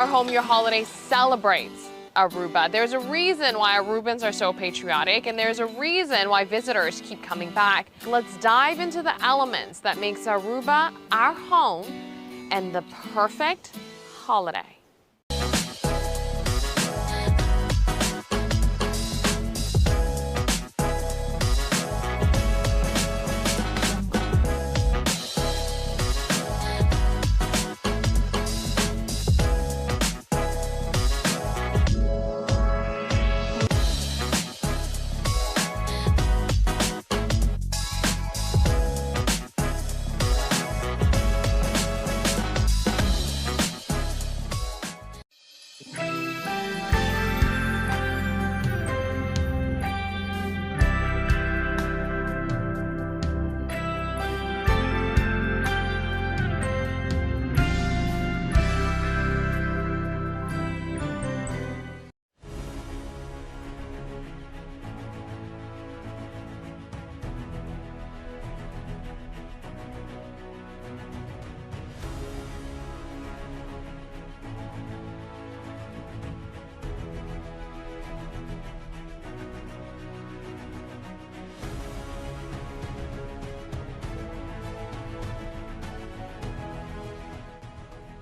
Our Home Your Holiday celebrates Aruba. There's a reason why Arubans are so patriotic, and there's a reason why visitors keep coming back. Let's dive into the elements that makes Aruba our home and the perfect holiday.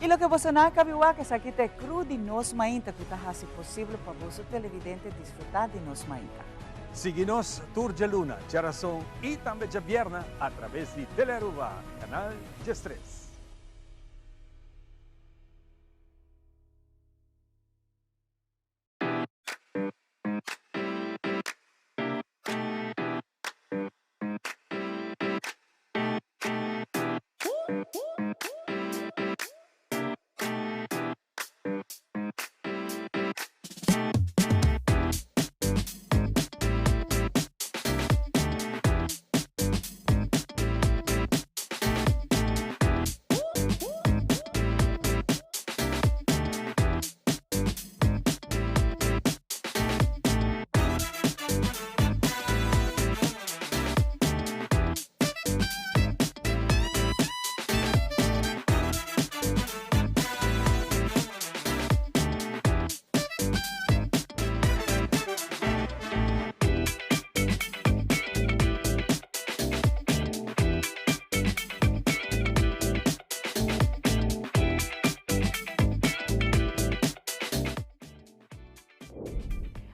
E lo que você não cabiwa que aqui te cru de nos mainta que está se possível para você televidente desfrutar de nos mainta. Siga-nos Tour de Luna, Geração e também de Vierna através de Telearuba, canal G3.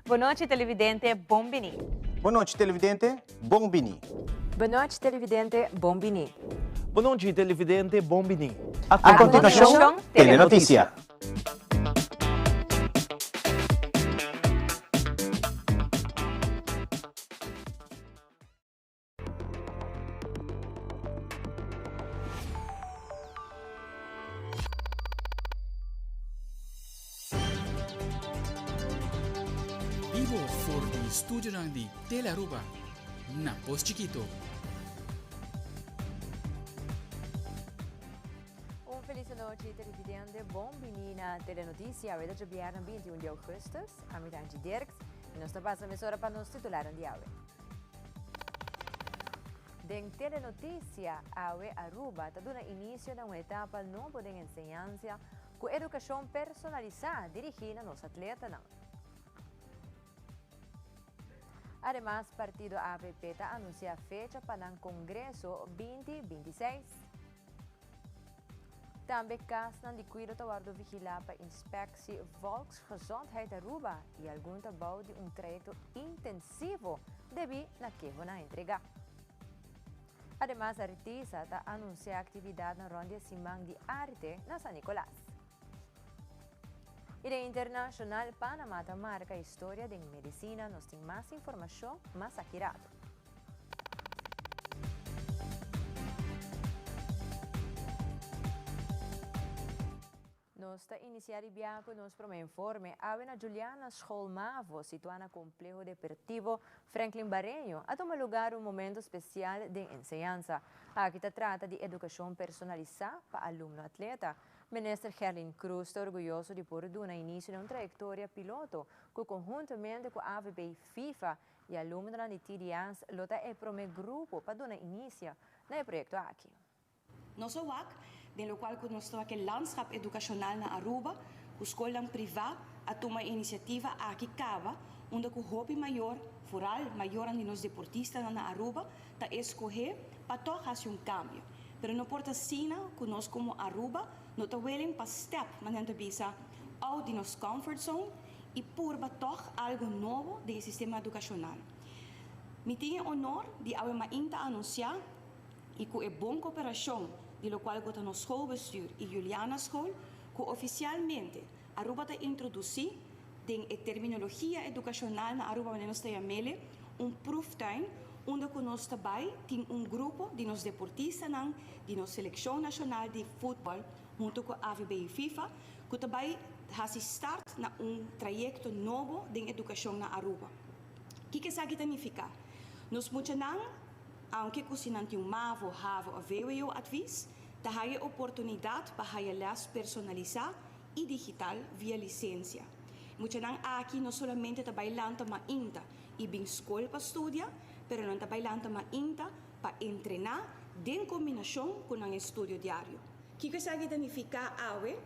Boa noite, televidente Bombini. Boa noite, televidente Bombini. Boa noite, televidente Bombini. Boa noite, televidente Bombini. A continuação, Telenotícia. Vivo for the studio di Telearuba, na Pos Chiquito. Feliz noite, televidente Bombini na Telenotícia. Hoje é dia 21 de agosto. A minha nome é Dirks e nós estamos a emissora para nos titular de hoje. Den Telenotícia, Aruba está dando início a uma etapa nova de enseñanza com educação personalizada dirigida aos atletas. Además, o partido AVP está anuncia a fecha para o Congresso 2026. Também Kasnan de Cuido Tawardo vigilar para inspectie Volksgezondheid Aruba e algum trabalho de trajecto intensivo devido na que vão entregar. Además, a artista está anuncia atividade na Ronda Simão de Arte na San Nicolás. E de internacional, Panamá marca a história de medicina. Nós temos mais informação, mais accurada. Nós está iniciando viagem nos para informe. A Juliana Scholmavo, situada no complexo deportivo Franklin Barreño, a tomar lugar momento especial de enseñanza. Aqui se trata de educação personalizada para aluno-atleta. Minister Gerlin Cruz está orgulhoso de por dar início a uma trajetória piloto que conjuntamente com a AVB e FIFA e alunos de TDANS lota é para o grupo para dar início no projeto aqui. Nosso WAC, de lo qual conosco que landschap educacional na Aruba, escola privada a tomar iniciativa aqui cava, onde o hobby maior, foral maior de nós deportistas na Aruba, tá escolher para fazer cambio. Pero não importa sina, que nós como Aruba, não tá willing para step, mas não tá bisa out de nossa comfort zone e por toch algo novo do sistema educacional. Me tinha honor de ao ainda anunciar e com a boa cooperação de lo qual o nosso schoolbestuur e Juliana School, que oficialmente Aruba está introduzir a terminologia educacional na Aruba, onde nós temos proeftuin, onde nós também tem grupo de nós deportistas, de nossa seleção nacional de futebol, junto com a AVB e FIFA, que também has start na trajeto novo de educação na Aruba. O que isso significa? Nós muitos aunque cozinante mavo, have ou VWO advies, da há oportunidade para les personalizar e digital via licencia. Muitos aqui não somente trabalhando mas ainda e bem escola para estudar, pero não trabalhando mas ainda para treinar em combinação com um estudo diário. O que significa AWE?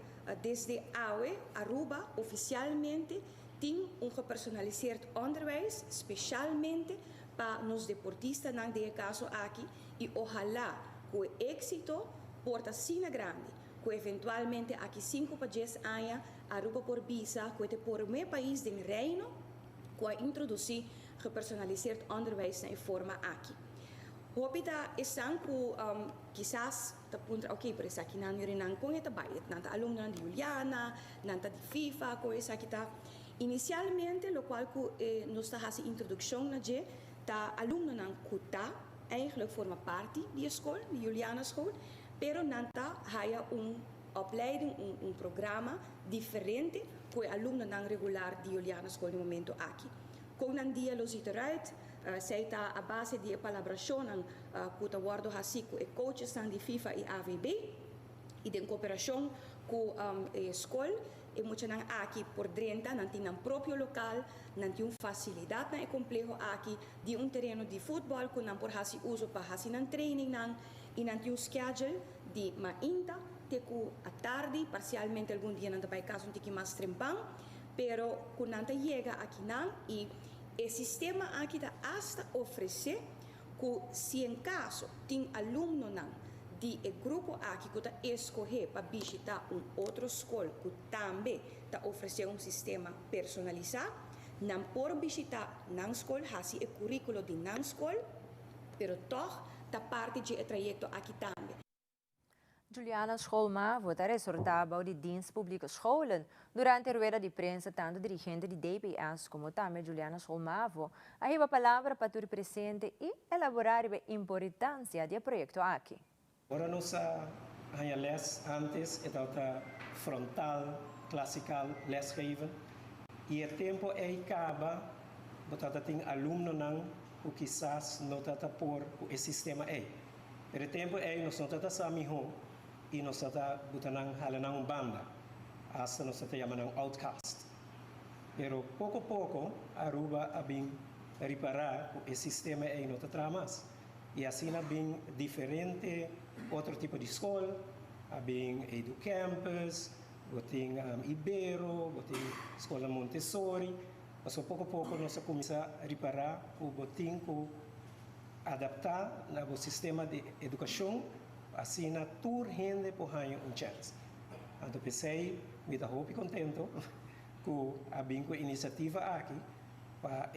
Desde AWE, Aruba oficialmente tem personalizado onderwijs, especialmente para os deportistas, não de caso aqui, e ojalá com êxito porta sina grande, que eventualmente aqui 5 para 10 anos, Aruba por visa, que é por meu país do reino, que introduzir personalizado onderwijs na forma aqui. Hopita estão com quizás ok, por isso aqui não é com esta baia, não tá aluno de Juliana, não tá de FIFA, com isso aqui tá inicialmente, o qual que nós tá fazendo introdução na je, tá aluno não cuta, eigenlijk forma parte da escola, de Juliana School, pero não tá há opleiding, programa diferente que o aluno não regular de Juliana School no momento aqui. Com um dia los iteruit, zij está a base de colaboração com o guardo hasico e coaches de FIFA e AVB e de cooperação com a escola e muitos aqui por dentro não tem um próprio local, não tem facilidade na complexo aqui de terreno de futebol que não por fazer uso para fazer training e não tem schedule de mainta que a tarde parcialmente algum dia não vai caso tem que mais trempão, pero quando não chega aqui não e o sistema aqui está hasta oferecer que se em caso tem aluno não de grupo aqui que está escolher para visitar outra escola que também está oferecendo sistema personalizado, não por visitar na escola, assim o currículo de na escola, pero toch está parte do trajeto aqui também. Juliana School-MAVO resortava de dienst publieke scholen. Durante a rueda de prensa, tanto dirigente de DPS como também Juliana School-MAVO, a palavra para o presente e elaborar a importância do projeto aqui. Agora nós les antes era frontal, classical, lesgeven. E o tempo acaba, porque tem aluno não, o quizás não está por o sistema é. O tempo nós não está sabendo e nós está botando halanang banda, hasta nós está chamando outcast. Pero pouco a pouco, Aruba a bem reparar o sistema é não está mais. E assim a bem diferente outro tipo de escola, a bem EduCampus, tem Ibero, tem escola Montessori. Mas pouco a pouco nós começamos a reparar o botim adaptar no sistema de educação, assim na toda gente por ganhar chance. Então pensei, me dá muito contento com a bem com a iniciativa aqui para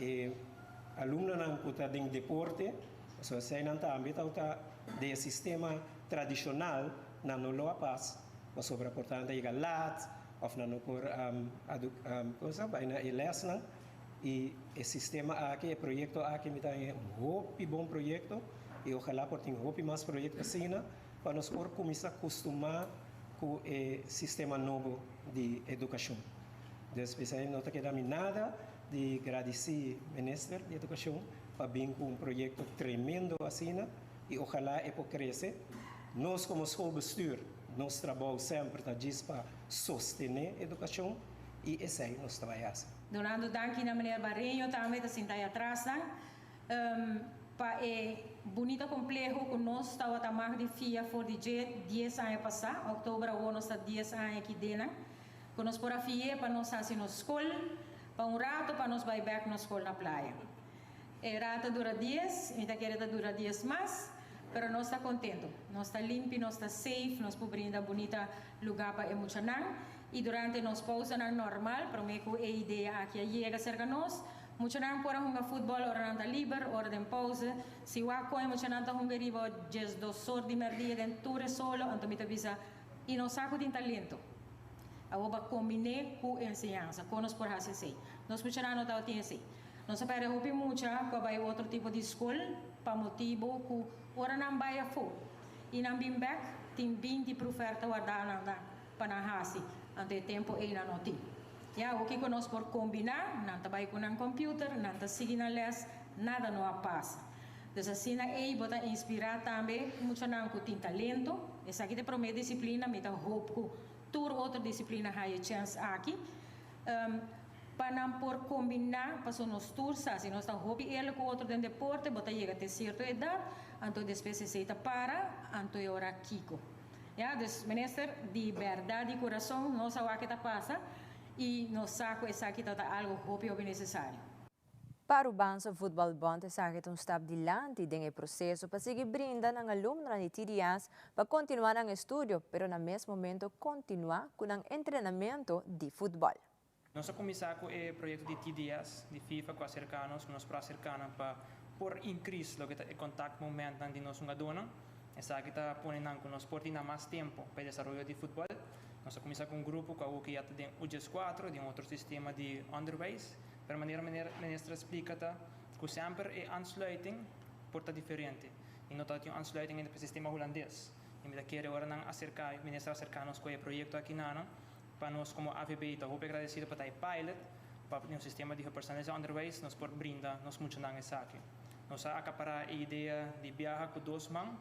aluno não que tem deporte, só sei não também tá de sistema tradicional na no loa paz, mas sobre a portanda iga lat of na no por coisa vai na lesna e o sistema aqui, o projeto aqui me dá bom projeto e ojalá por ter mais projetos assim, para nós por começar a acostumar com o sistema novo de educação. Depois não está quedando nada de agradecer ao Ministro de Educação para vir com projeto tremendo assim e ojalá por crescer. Nós como schoolbestuur, nosso trabalho sempre está para sostener a educação e esse aí nós trabalhamos. Donando danke na meneer Barreño também está sentado atrás para bonito complexo que nós estava a mais de FIA for de 10 anos passar, outubro nós está 10 anos aqui dentro. que nós por afie para nós fazer na escola, para rato para nós vai back na escola na praia. Rata dura dias, ainda quer dura dias mais, pero nós está contento. Nós está limpo, nós está safe, nós podemos brindar bonita lugar para emocionar. E durante nós pausa normal, para mim que a ideia aqui chega cerca nós, muito não por jogar futebol, hora não livre, hora de pausa. Se o aco emocionante jogar riba, just 2 horas de merdia dentro solo, então me avisa e nós saco de talento. A oba combine com ensinança, com nós por fazer sei. Nós muito não tá tinha sei. Nós para hopi muito para vai outro tipo de escola, para motivo que hora não vai a fo. E não bem back, tem 20 profeta guardar na para hasi, ante tempo e na noti. Ya, o que nós por combinar, não trabalha com um computer, não tá seguindo a les, nada não passa. Então assim na ei bota inspirar também, muito não que tem talento, essa aqui te promete disciplina, me dá hope que toda outra disciplina há chance aqui. Para não por combinar, para nós tursa, se nós tá hobby ele com outro dentro deporte, bota chega até certa idade, então depois se aceita para, então ora kiko. Ya, dus minister, de verdade e coração, nós sabemos o que está passando e nós sabemos que está algo hobby ou necessário. Para o Bansa Football Bond, sa que step dilante din o processo para seguir brindando ang alumno ni TDS para continuar ang estudio, pero na mesmo momento continuar com ang treinamento de futebol. Nós começamos com o projeto de TDS, de FIFA, com acercanos, com nós para acercar para por increase o que é contato momento de nós jogadores. Essa que está ponendo com nós por ter mais tempo para desenvolver de futebol. Nós começamos com grupo que já tem o UGS4, de outro sistema de underways. Para maneira ministra explica que sempre é ansluiting porta diferente. E não tem ansluiting no sistema holandês. E me quer agora não acercar, ministra acercar-nos com o projeto aqui na para nós como AVB, estou muito agradecido para ter pilot para um sistema de personalização underways, nós por brindar, nós muito não é aqui. Nós acaparar a ideia de viajar com 2 mãos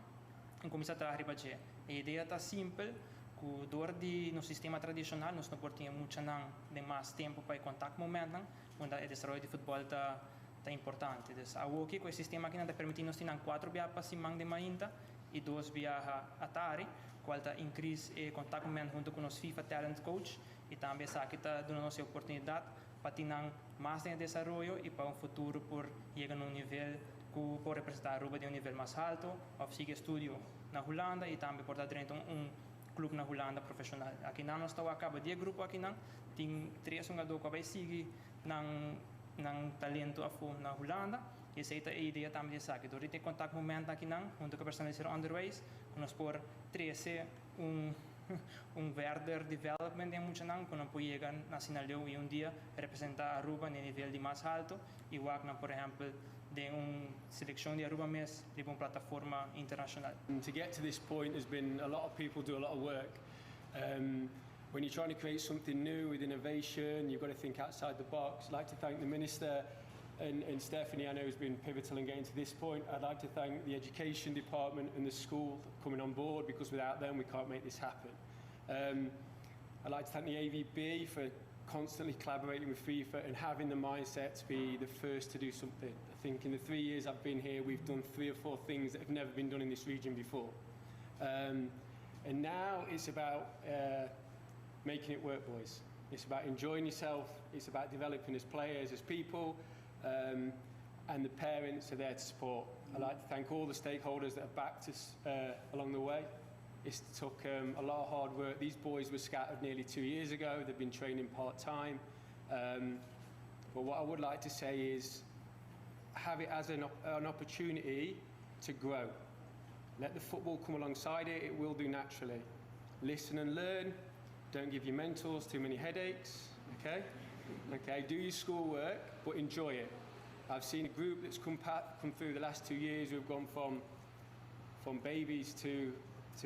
e começar a trabalhar para a ideia está simples, que dor de no sistema tradicional nós não portamos muito não de mais tempo para contato momento, onde o desenvolvimento de futebol está importante. Então, aqui com o sistema aqui não está permitindo nós ter 4 viagens para cima de mainta e 2 viagens atari, qual está increase o contato momento junto com os FIFA Talent Coach e também aqui está dando nossa oportunidade para ter mais de desenvolvimento e para um futuro por chegar a nível que pode representar a Aruba de nível mais alto, ou seguir estudo na Holanda e também por estar dentro clube na Holanda profissional. Aqui não nós estamos acaba de grupo aqui não tem 3 jogadores que vai seguir nang talento afo na Holanda e essa é a ideia também de saque. Durante o contato momento aqui não, junto com a personalização underways, nós por 13 verder development em muito não, quando pode chegar nacional e dia representar a Aruba no nível de mais alto e o por exemplo de seleção de Aruba mesmo de uma plataforma internacional. To get to this point has been a lot of people do a lot of work. When you're trying to create something new with innovation, you've got to think outside the box. I'd like to thank the Minister and Stephanie, I know, has been pivotal in getting to this point. I'd like to thank the Education Department and the school for coming on board, because without them we can't make this happen. I'd like to thank the AVB for constantly collaborating with FIFA and having the mindset to be the first to do something. I think in the 3 years I've been here, we've done 3 or 4 things that have never been done in this region before. And now it's about making it work, boys. It's about enjoying yourself, it's about developing as players, as people, and the parents are there to support. I'd like to thank all the stakeholders that have backed us along the way. It took a lot of hard work. These boys were scattered nearly 2 years ago. They've been training part-time. But what I would like to say is have it as an opportunity to grow. Let the football come alongside it. It will do naturally. Listen and learn. Don't give your mentors too many headaches, okay? Okay, do your schoolwork, but enjoy it. I've seen a group that's come through the last 2 years who've gone from babies to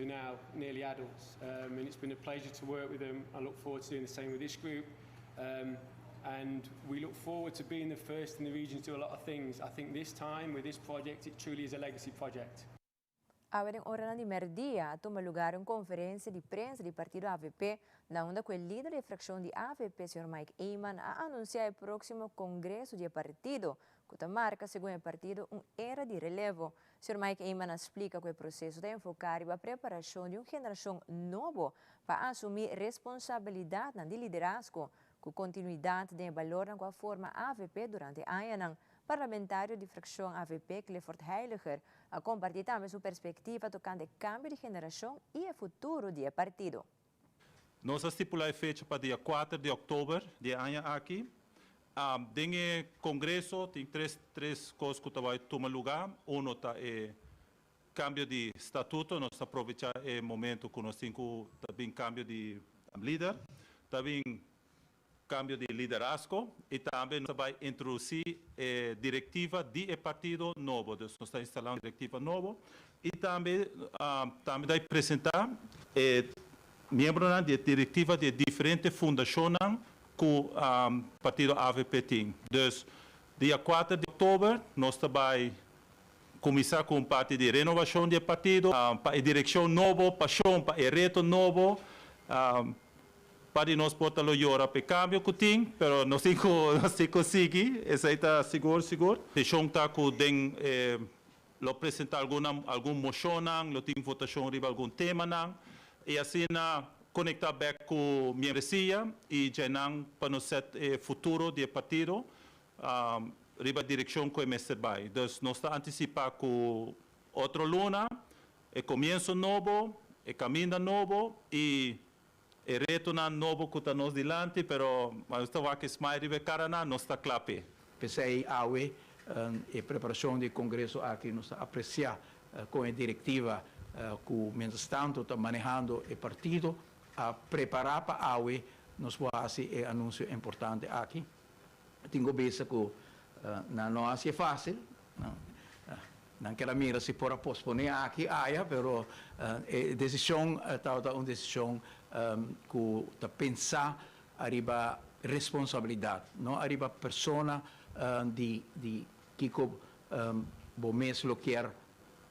now nearly adults, and it's been a pleasure to work with them. I look forward to doing the same with this group, and we look forward to being the first in the region to do a lot of things. I think this time with this project, it truly is a legacy project. Agora, em hora de meio-dia, toma lugar uma conferência de prensa do partido AVP, onde o líder da fração de AVP, Sr. Mike Eyman, a anunciar o próximo congresso do partido, que marca, segundo o partido, uma era de relevo. Sr. Mike Eyman explica que o processo de enfocar a preparação de uma geração nova para assumir responsabilidade de liderazgo, com continuidade de valor na forma AVP durante anos. Parlamentário de fração AVP, Clifford Heiliger, a compartilhar também sua perspectiva tocante ao cambio de geração e o futuro do partido. Nós estipulamos a fecha para dia 4 de outubro de ano aqui. Tem congresso, tem três coisas que vai tomar lugar. Um é cambio de estatuto, nós aproveitar o momento que nós temos também cambio de líder, também cambio de liderazgo e também nós vamos introduzir a diretiva de partido novo. Então, nós estamos instalando uma diretiva nova e também vai apresentar membros da diretiva de diferentes fundações que o partido AVP tem. Então, dia 4 de outubro, nós vamos começar com parte de renovação do partido, para a direção nova, paixão para o reto novo, para nós poder melhorar o cambio que tem, mas não se consegue, isso está seguro. Deixamos que apresentar alguma moção, não tem votação sobre algum tema, e assim conectar back com a membresia e já para nós o futuro do partido, riba a direção que o mestre vai. Então, nós estamos antecipando com outra luna, o começo novo, o caminho novo e o reto novo que está nos delante, mas estava que mais riba carana, nós está claro. Pensei a preparação do congresso aqui nós apreciar com a diretiva que menos tanto está manejando o partido a preparar para a nós vamos fazer anúncio importante aqui. Tenho visto que não é fácil, não quero mira se pode posponer aqui, pero a decisão está uma decisão que está pensar arriba responsabilidade, não arriba persona de que o mesmo quer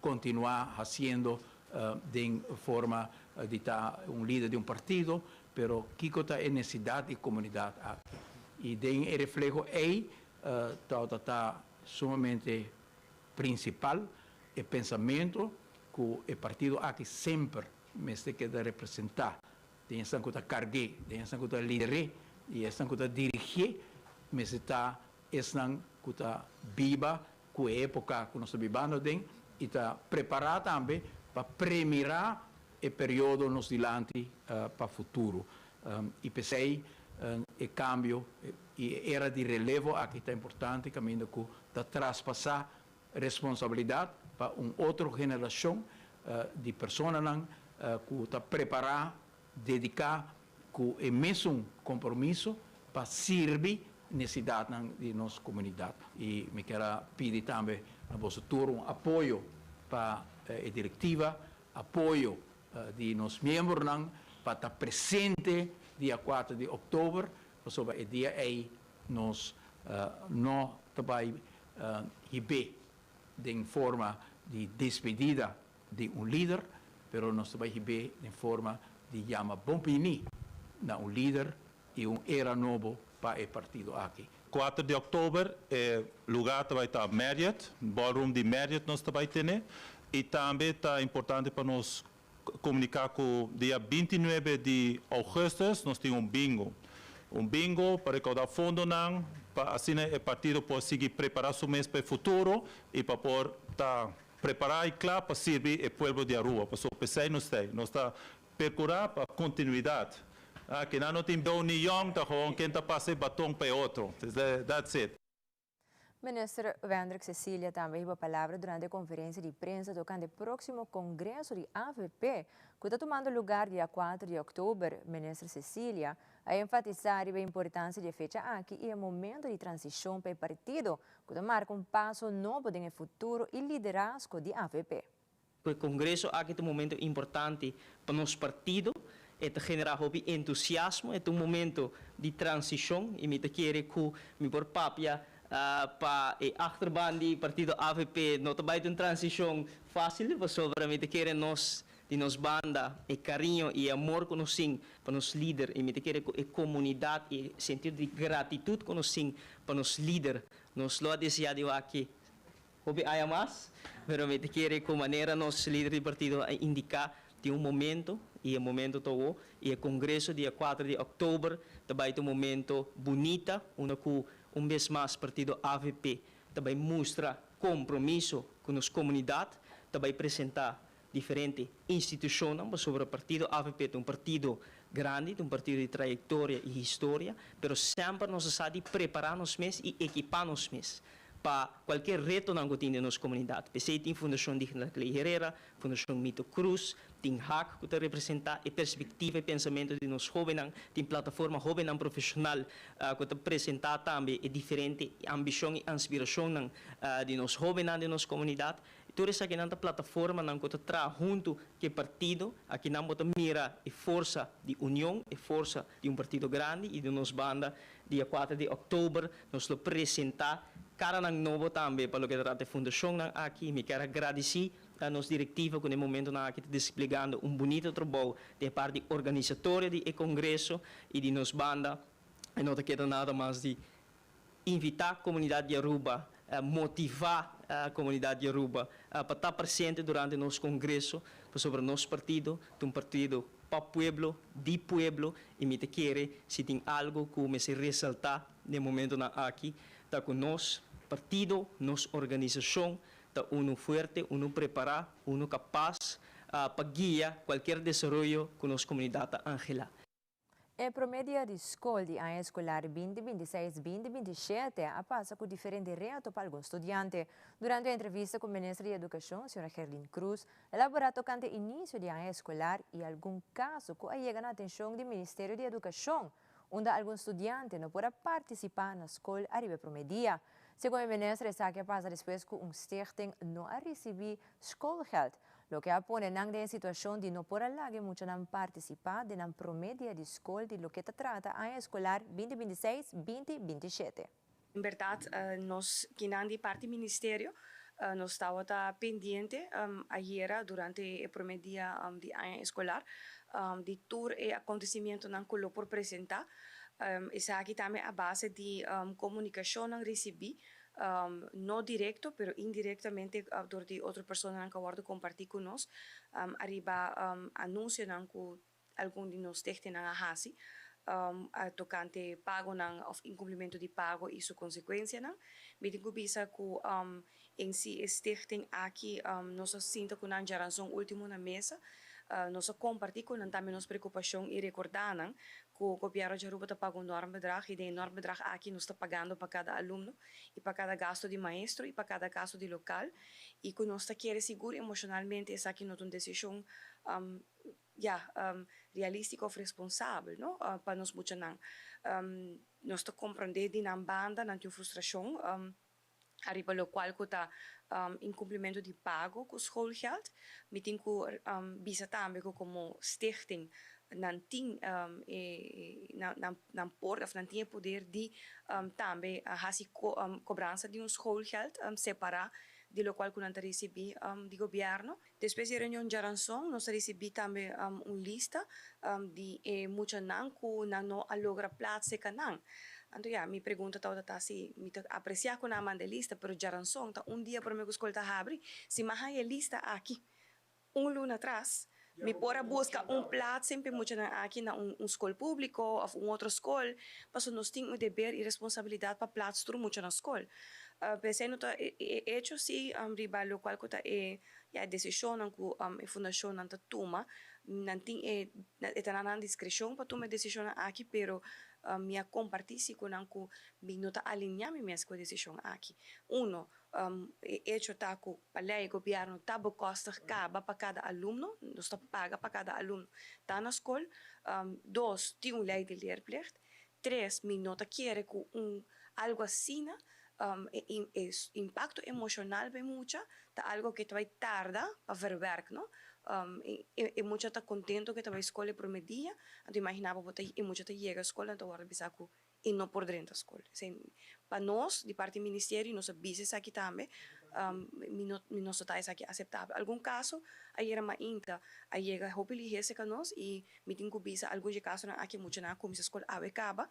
continuar fazendo de forma de estar um líder de um partido, pero que está a necessidade de comunidade aqui. E tem o reflexo aí, está sumamente principal, o pensamento que o partido aqui sempre me quer representar. Tem essa que está cargue, tem essa que está liderar, e essa que está dirigir, mas está essa que está viva, com a época que nós estamos vivendo, e está preparado também para premiar o período nos dilante para o futuro. E pensei, o cambio e era de relevo aqui está importante, caminho que está traspassar responsabilidade para uma outra geração de pessoas que está preparada, dedicar com o mesmo compromisso para servir necessidade de nossa comunidade. E me quero pedir também a vosso turno um apoio para a diretiva, apoio de nossos membros para estar presente dia 4 de outubro, sobre o dia aí nós não também de forma de despedida de um líder, mas nós também de forma de chamar Bompini, um líder e era novo para o partido aqui. 4 de outubro, lugar vai estar Marriott, ballroom de Marriott nós também temos, e também está importante para nós comunicar que dia 29 de agosto nós temos um bingo para recaudar fundos, para assim o partido pode seguir preparar seu mês para o futuro e para poder preparar e claro para servir o povo de Aruba. Para o PCI nós está percurar para continuidade. Que não tem união, quem está passando batom para outro. That's it. Minister Wendrik Cecilia também deu a palavra durante a conferência de prensa tocante o próximo congresso de AVP, que está tomando lugar dia 4 de outubro. Ministra Cecilia a enfatizar a importância da fecha aqui e o momento de transição para o partido, que marca passo novo no futuro e liderazgo de AVP. O congresso aqui é um momento importante para o nosso partido, generar entusiasmo, é um momento de transição e me quero que me por papia para a achterban di partido AVP, não também tem transição fácil, para sobramente querer nós de nos banda e carinho e amor que nós sim para nos líder e me querer e comunidade e sentido de gratitude que nós sim para nos líder, nos lo desejado aqui. Houve há mais, pero me querer com maneira nos líder do partido a indicar de momento e o momento todo e o congresso dia 4 de outubro também um momento bonita, um vez mais partido AVP também mostra compromisso com a comunidade, também apresentar diferentes instituições sobre o partido AVP, um partido grande, um partido de trajetória e história, mas sempre nós sabemos preparar-nos mesmos e equipar-nos mesmos para qualquer reto na nossa comunidade. Pensei tem Fundação Digna Clay Herrera, Fundação Mito Cruz, tem HAC que representa a perspectiva e pensamento de nós jovens, tem plataforma jovem profissional que apresenta também a diferente ambição e inspiração de nós jovens de nossa comunidade. Toda essa plataforma que traz junto que partido, aqui não mira a força de união, a força de um partido grande e de nossa banda, dia 4 de outubro, nós lo apresentar cara ng novo também para o que trata a fundação aqui. Me quero agradecer a nossa diretiva que no momento na aqui desplegando bonito trabalho de parte organizatória do congresso e de nossa banda. E não quero nada mais de invitar a comunidade de Aruba, motivar a comunidade de Aruba para estar presente durante nosso congresso sobre nosso partido, um partido para o pueblo, de pueblo, e me quero se tem algo que me se ressaltar no momento na aqui, está com nós partido, nossa organização, está uno forte, uno preparado, uno capaz para guiar qualquer desenvolvimento com nossa comunidade Angela. O promedio de escola de ano escolar 2026-2027 passa com diferente reto para alguns estudantes. Durante a entrevista com o ministro de Educação, a senhora Herlin Cruz, elaborou tocante início de ano escolar e algum caso que chega na atenção do Ministério de Educação, onde alguns estudantes não podem participar na escola arriba promedia. Segundo o ministro, essa que passa depois que stichting não receber schoolgeld, lo que pone em situação de não poder lá muito não participar de na promedia de escola de lo que trata a escolar 2026-2027. Em verdade, nós que não de parte do Ministério, nós estávamos pendente ayer durante a promedia de ano escolar de tour e acontecimento não que por apresentar. Essa aqui também a base de comunicação não recebi, não direto, pero indiretamente por de outra pessoa que aguardo compartir com nós, arriba anúncio não que algum de nós textos não hasi, tocante pago não ou incumprimento de pago e sua consequência não, me digo bisa que em si este aqui nós sinto que não geração último na mesa. Nós compartilhamos também nossa preocupação e recordando que o governo de Aruba está pagando um enorme bedrag e de enorme bedrag aqui nós está pagando para cada aluno e para cada gasto de maestro e para cada gasto de local e que nós está querendo seguro emocionalmente essa aqui não é uma decisão realística ou responsável, não? Para nós muito não. Nós está compreendendo de na banda não tem frustração arriba lo qual que está incumprimento de pago com schoolgeld, me tem que bisa também como stichting não tem não pode ou não tem poder de também fazer cobrança de schoolgeld separar de lo qual que não recebi do governo. Depois de reunião de geração, nós recebi também uma lista de muitos não que não logra plaza que não. Então, me pergunta toda se me apreciar com a lista, pero geração tá dia para me escolta abre, se mais a lista aqui luna atrás, me pora buscar plato sempre muito aqui na escola pública ou outra escola, mas nós temos o dever e responsabilidade para platos tudo muito na escola. Pensei no hecho se riba lo qual que a decisão que a fundação não toma, não tem na discrição para tomar decisão aqui, pero minha compartilha com não que me nota alinhar minha decisão aqui. Hecho tá que a lei governo tá costa caba para cada aluno, nós tá paga para cada aluno tá na escola. 2, tem lei de leerplicht. 3, me nota quer que algo assim impacto emocional bem muito, tá algo que vai tardar para verwerken, não? E muito tá contento que tá vai escola promedia, então imaginava botar e muito tá chega a escola, então agora bisa que e não por dentro da escola. Para nós, de parte do Ministério, nós business aqui também, nós estamos aqui aceitável. Algum caso, aí era uma inta, aí chega a hopelighese com nós e me tem que bisa alguns casos aqui muito na como se a escola acaba,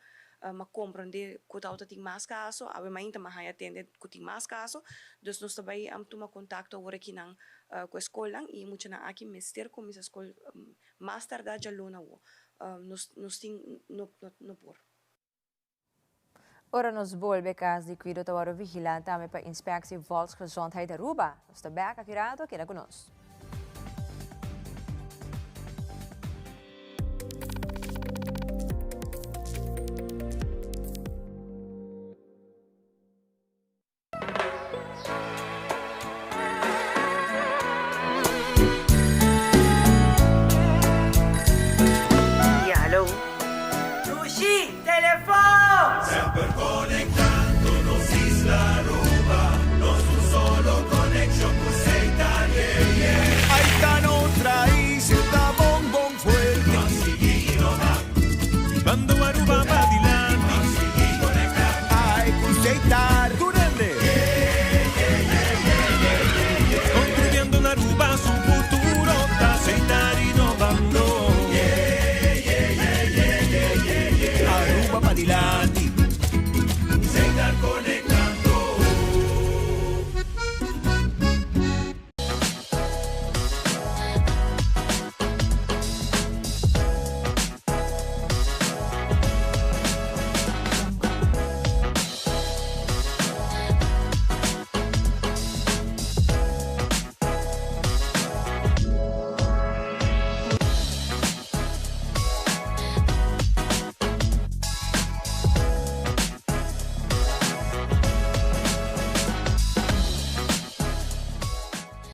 mas compreender que a outra tem mais caso, a uma inta mais atende que tem mais caso, então nós também tomar contato agora aqui com a escola e muito na aqui ministério como se a escola mais tarde já luna nós tem no por. Ora nos volve caso de cuidado tawaro vigilante também para inspectie volksgezondheid Aruba. Nos está bem accurado aqui conosco. Alô? Sushi, telefone! Sempre conectando-nos Isla Aruba, nosso solo connection con Seitan, yeah, yeah. Ahí está otra isla, bombón fuerte. Mando Aruba para adelante, Ay, con Seitan, Durende. construyendo en Aruba su futuro, está Seitan innovando. Aruba para adelante. Seitan conectando.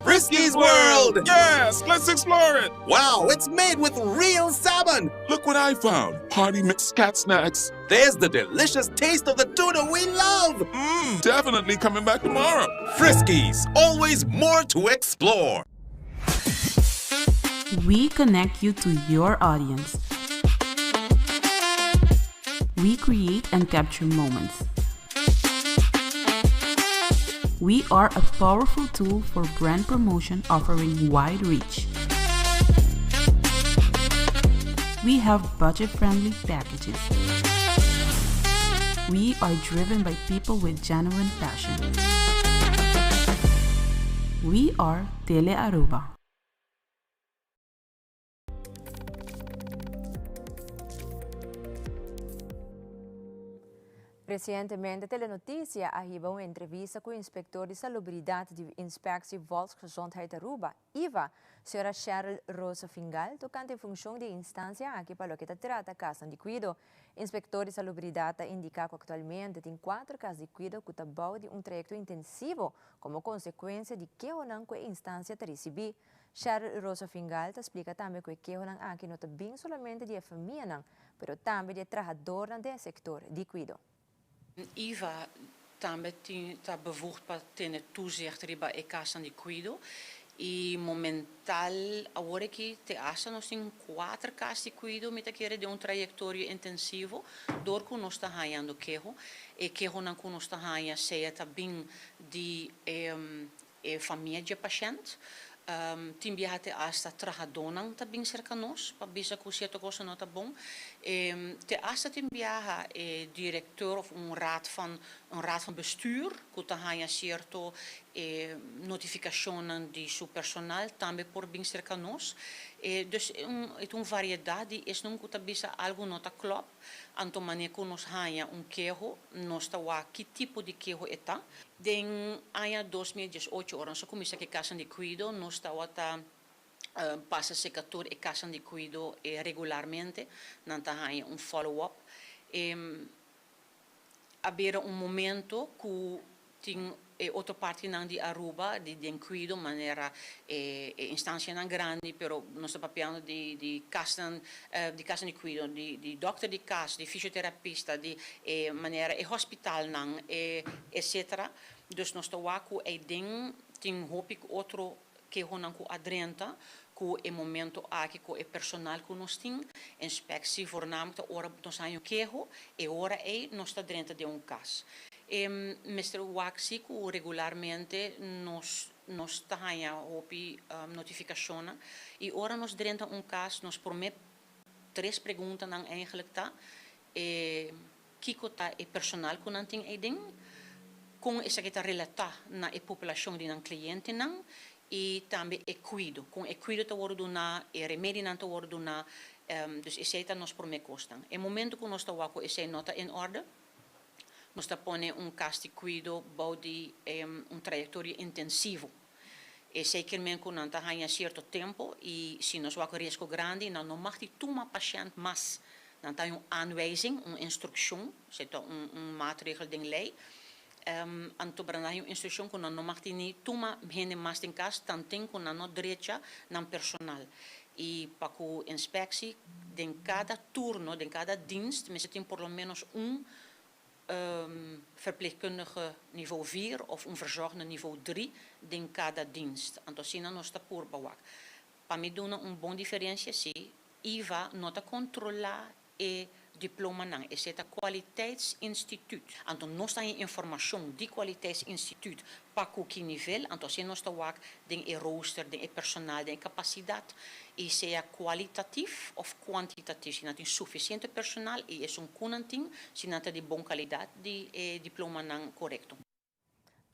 Frisky's World! Yes, let's explore it! Wow, it's made with real salmon! Look what I found! Party mixed cat snacks. There's the delicious taste of the tuna we love! Definitely coming back tomorrow. Frisky's, always more to explore. We connect you to your audience. We create and capture moments. We are a powerful tool for brand promotion offering wide reach. We have budget-friendly packages. We are driven by people with genuine passion. We are Tele Aruba. Recientemente, Telenotícia arriba uma entrevista com o inspector de salubridade de Inspectie Volksgezondheid Aruba, IVA, senhora Cheryl Rosa Fingal, tocante em função de instância aqui para o que trata casos de cuidado. Inspector de salubridade indica que atualmente tem 4 casos de cuidado que estão de trajeto intensivo como consequência de que não que a instância te recebi. Cheryl Rosa Fingal explica também que não aqui não bem somente de família, mas também de trabalhador do setor de cuidado. IVA também está bevoegd para ter toezicht op de casa de cuido e momental agora aqui te acha nós temos 4 casas de cuido me quer de trajetório intensivo dor que nós está ganhando queijo e queijo não que nós está ganhando seja também de família de paciente tem viajado hasta trabalhador também cerca de nós para ver se certa coisa não está bom te hasta tem viaja diretor of een raad van bestuur que está ganhando certo notificação de seu personal também por bem cerca de nós dus é uma variedade é não que está bisa algo não está claro anto maneira que nós ganha queijo nós está lá que tipo de queijo está den año 2018 nós começa que casa de cuido nós está lá passa secator e casa de cuido regularmente não está ganha follow-up haver momento que tem outra parte não de Aruba de cuido maneira instância não grande pero nós estamos falando de casa de cuido de doctor de casa de fisioterapista de maneira hospital não etc dus nós estamos lá com tem hoop outro que não com adrenta com o momento aqui com o personal que nós temos, inspecção voornamelijk de hora nós aan queijo e hora aí nós está dentro de caso. Mr. Waxi, regularmente nós está notificação e hora nós dentro caso nós prometemos 3 perguntas não eigenlijk tá kiko tá e personal que não tem aí com essa que está relatar na população de um cliente não e também cuido com cuido tá word na e remédio não tá word na dus esse tá nós prometemos e momento que nós tá com esse nota em ordem nós tá pone caso de cuido body trajetória intensivo e zekermente que não tá ganha certo tempo e se nós wako risco grande não mag die toma paciënt mas dan tá aanwijzing, instructie, zit maatregel de lei. Anto branda instructie que não mag die niet toma geen mas in cas, dan tem que não direita nam personal. E para a inspectie, de cada turno, de cada dienst, men zit por lo menos verpleegkundige niveau 4 of verzorgende niveau 3 in cada dienst. Antocina nós está por bewak. Para mim doen bom diferença se IVA nota controlar e diploma não, esse é o kwaliteitsinstituut. Então nós temos informação de kwaliteitsinstituut para que nível, então se nós estamos de rooster, de personal, de capacidade, e se é qualitativo ou quantitativo, se não tem suficiente personal e é kunanting, se não tem de boa qualidade de diploma não correto.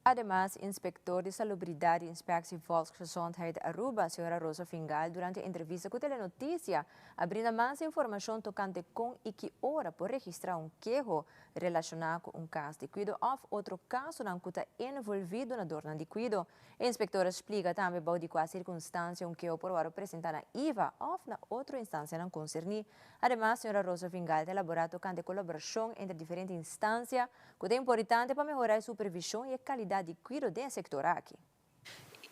Además, inspector de Salubridade e Inspectie Volksgezondheid Aruba, senhora Rosa Fingal, durante a entrevista com Telenotícia, abrindo mais informação tocante com e que hora por registrar queijo relacionado com caso de cuido ou outro caso que está envolvido na dor de cuido. A inspectora explica também de qual circunstância queijo por apresentar na IVA ou na outra instância não concernir. Además, senhora Rosa Fingal elabora tocante colaboração entre diferentes instâncias, que é importante para melhorar a supervisão e a qualidade de cuido do setor aqui.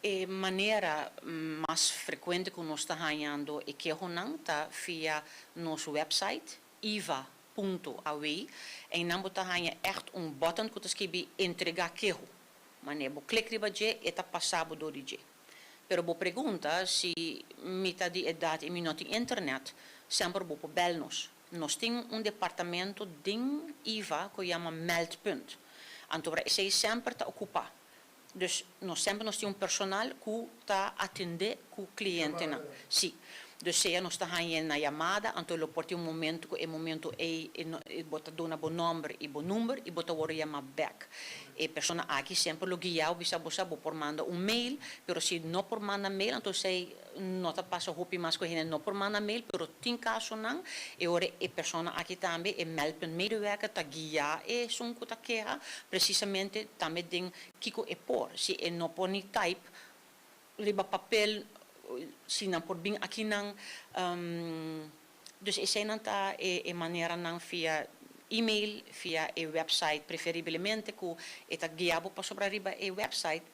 A maneira mais frequente que nós estamos ganhando é que está via nosso website iva.aw e não está ganhando echt botão que está entregar queijo. Mas você clica e está passado do dia. Pero boa pergunta se mita de idade e minuto internet sempre vou bel nos. Nós temos departamento de IVA que chama Meldpunt. Então, esse sempre está ocupado. Dus nós temos personal que está atendendo o cliente. Sim. Dus se nós está ganhando na chamada, então ele pode momento que momento bota dona bom número e bota o chamar back. E pessoa aqui sempre lo guia bisa por mandar mail, pero se não por mandar mail, então se não está passa hopi mais que não por mandar mail, pero tem caso não, e ora a pessoa aqui também é Meldpunt medewerker tá guia e sunco tá queja precisamente também tem kiko e por se não por ni type riba papel se não por bem aqui não dus esse não tá e maneira não via e-mail, via e website, preferivelmente que está guiado para sobre arriba e website,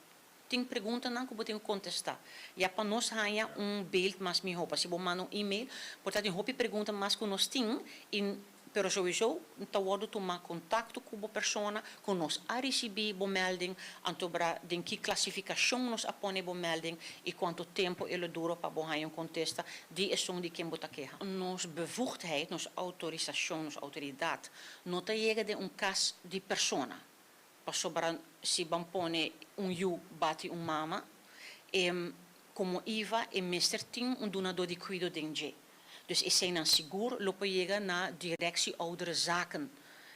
tem pergunta não que eu tenho que contestar. E para nós ganhar beeld mais me roupa, se eu mando e-mail, portanto tem roupa pergunta mais que nós temos, pero sowieso está word tomar contato com a pessoa, com nós a receber a melding, então de que classificação nós apone a melding e quanto tempo ele dura para ganhar contesta, die is de quem bota queixa. Nos bevoegdheid, nos autorização, nos autoridade, não está chega de caso de pessoa. Para sobre se pone you bate mama, como IVA e meester tem donador de cuido de Dus is zijn dan seguro lopen je naar directie oudere zaken.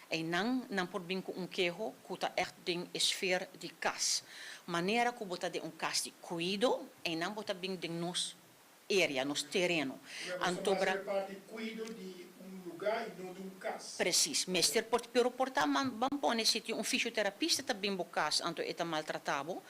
En dan por bem com queijo que tá echt ding sfeer de cas. Maneira que bota de cas de cuido e não bota bem de nos area, nos terreno. Antobra parte cuido de lugar e não de cas. Precies. Meester pero porta man pone sitio fisioterapista tá bem bocas, anto eta maltratado.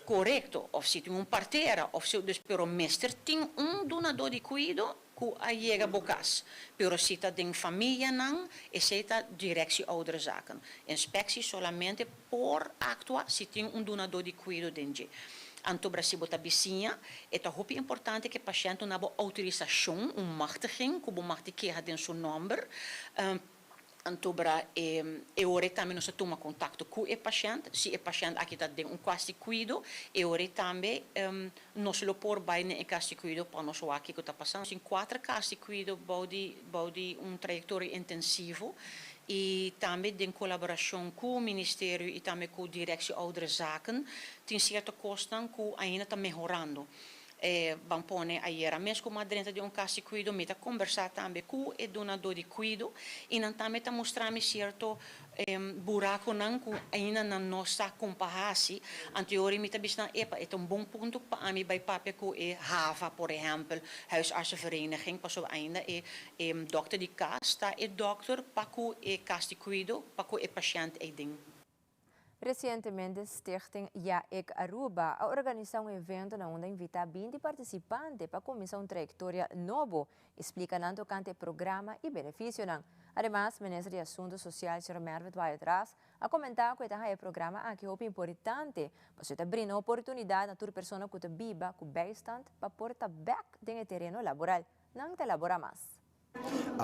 Correto, of se tem parteira, of se dus pero meester tem donador de cuido que chega bocas. Pero se está de família não, e se está directie oudere zaken. Inspectie solamente por actuar se tem donador de cuido dentro. Anto Brasil bota bicinha, é muito importante que o paciente tenha autorização, machtiging, que o machtig dentro seu número, Antobra ore também nós toma contato com o paciente, se o paciente aqui está de caso de cuido, ore também nós lo por bem em caso de cuido para nós aqui que está passando. Em 4 casos de cuido, bode trajetória intensivo e também em colaboração com o Ministério e também com a Direção Ouderzaken, tem certa costa que ainda está melhorando. Vamos pôr aí, mesmo com uma dentro de caso de cuido, me está conversar também com o donador de cuido e também está mostrando certo buraco que ainda não está comparado. Anteriormente, me está dizendo, é bom ponto para mim, vai papel com HAVA, por exemplo, huisartsenvereniging, pas ainda dokter de casa, é dokter para o caso de cuido, para o paciente é ding. Recentemente, Stichting Ja Ik Aruba organizou evento onde invita 20 participantes para começar trajetória novo, explicando o programa e benefício. Además, o ministro de Assuntos Sociais, Sr. Mervet Waitras, a comentar que este programa aqui é importante, para abrir uma oportunidade a toda pessoa que viva com beistand para portar back no terreno laboral, não te labora mais.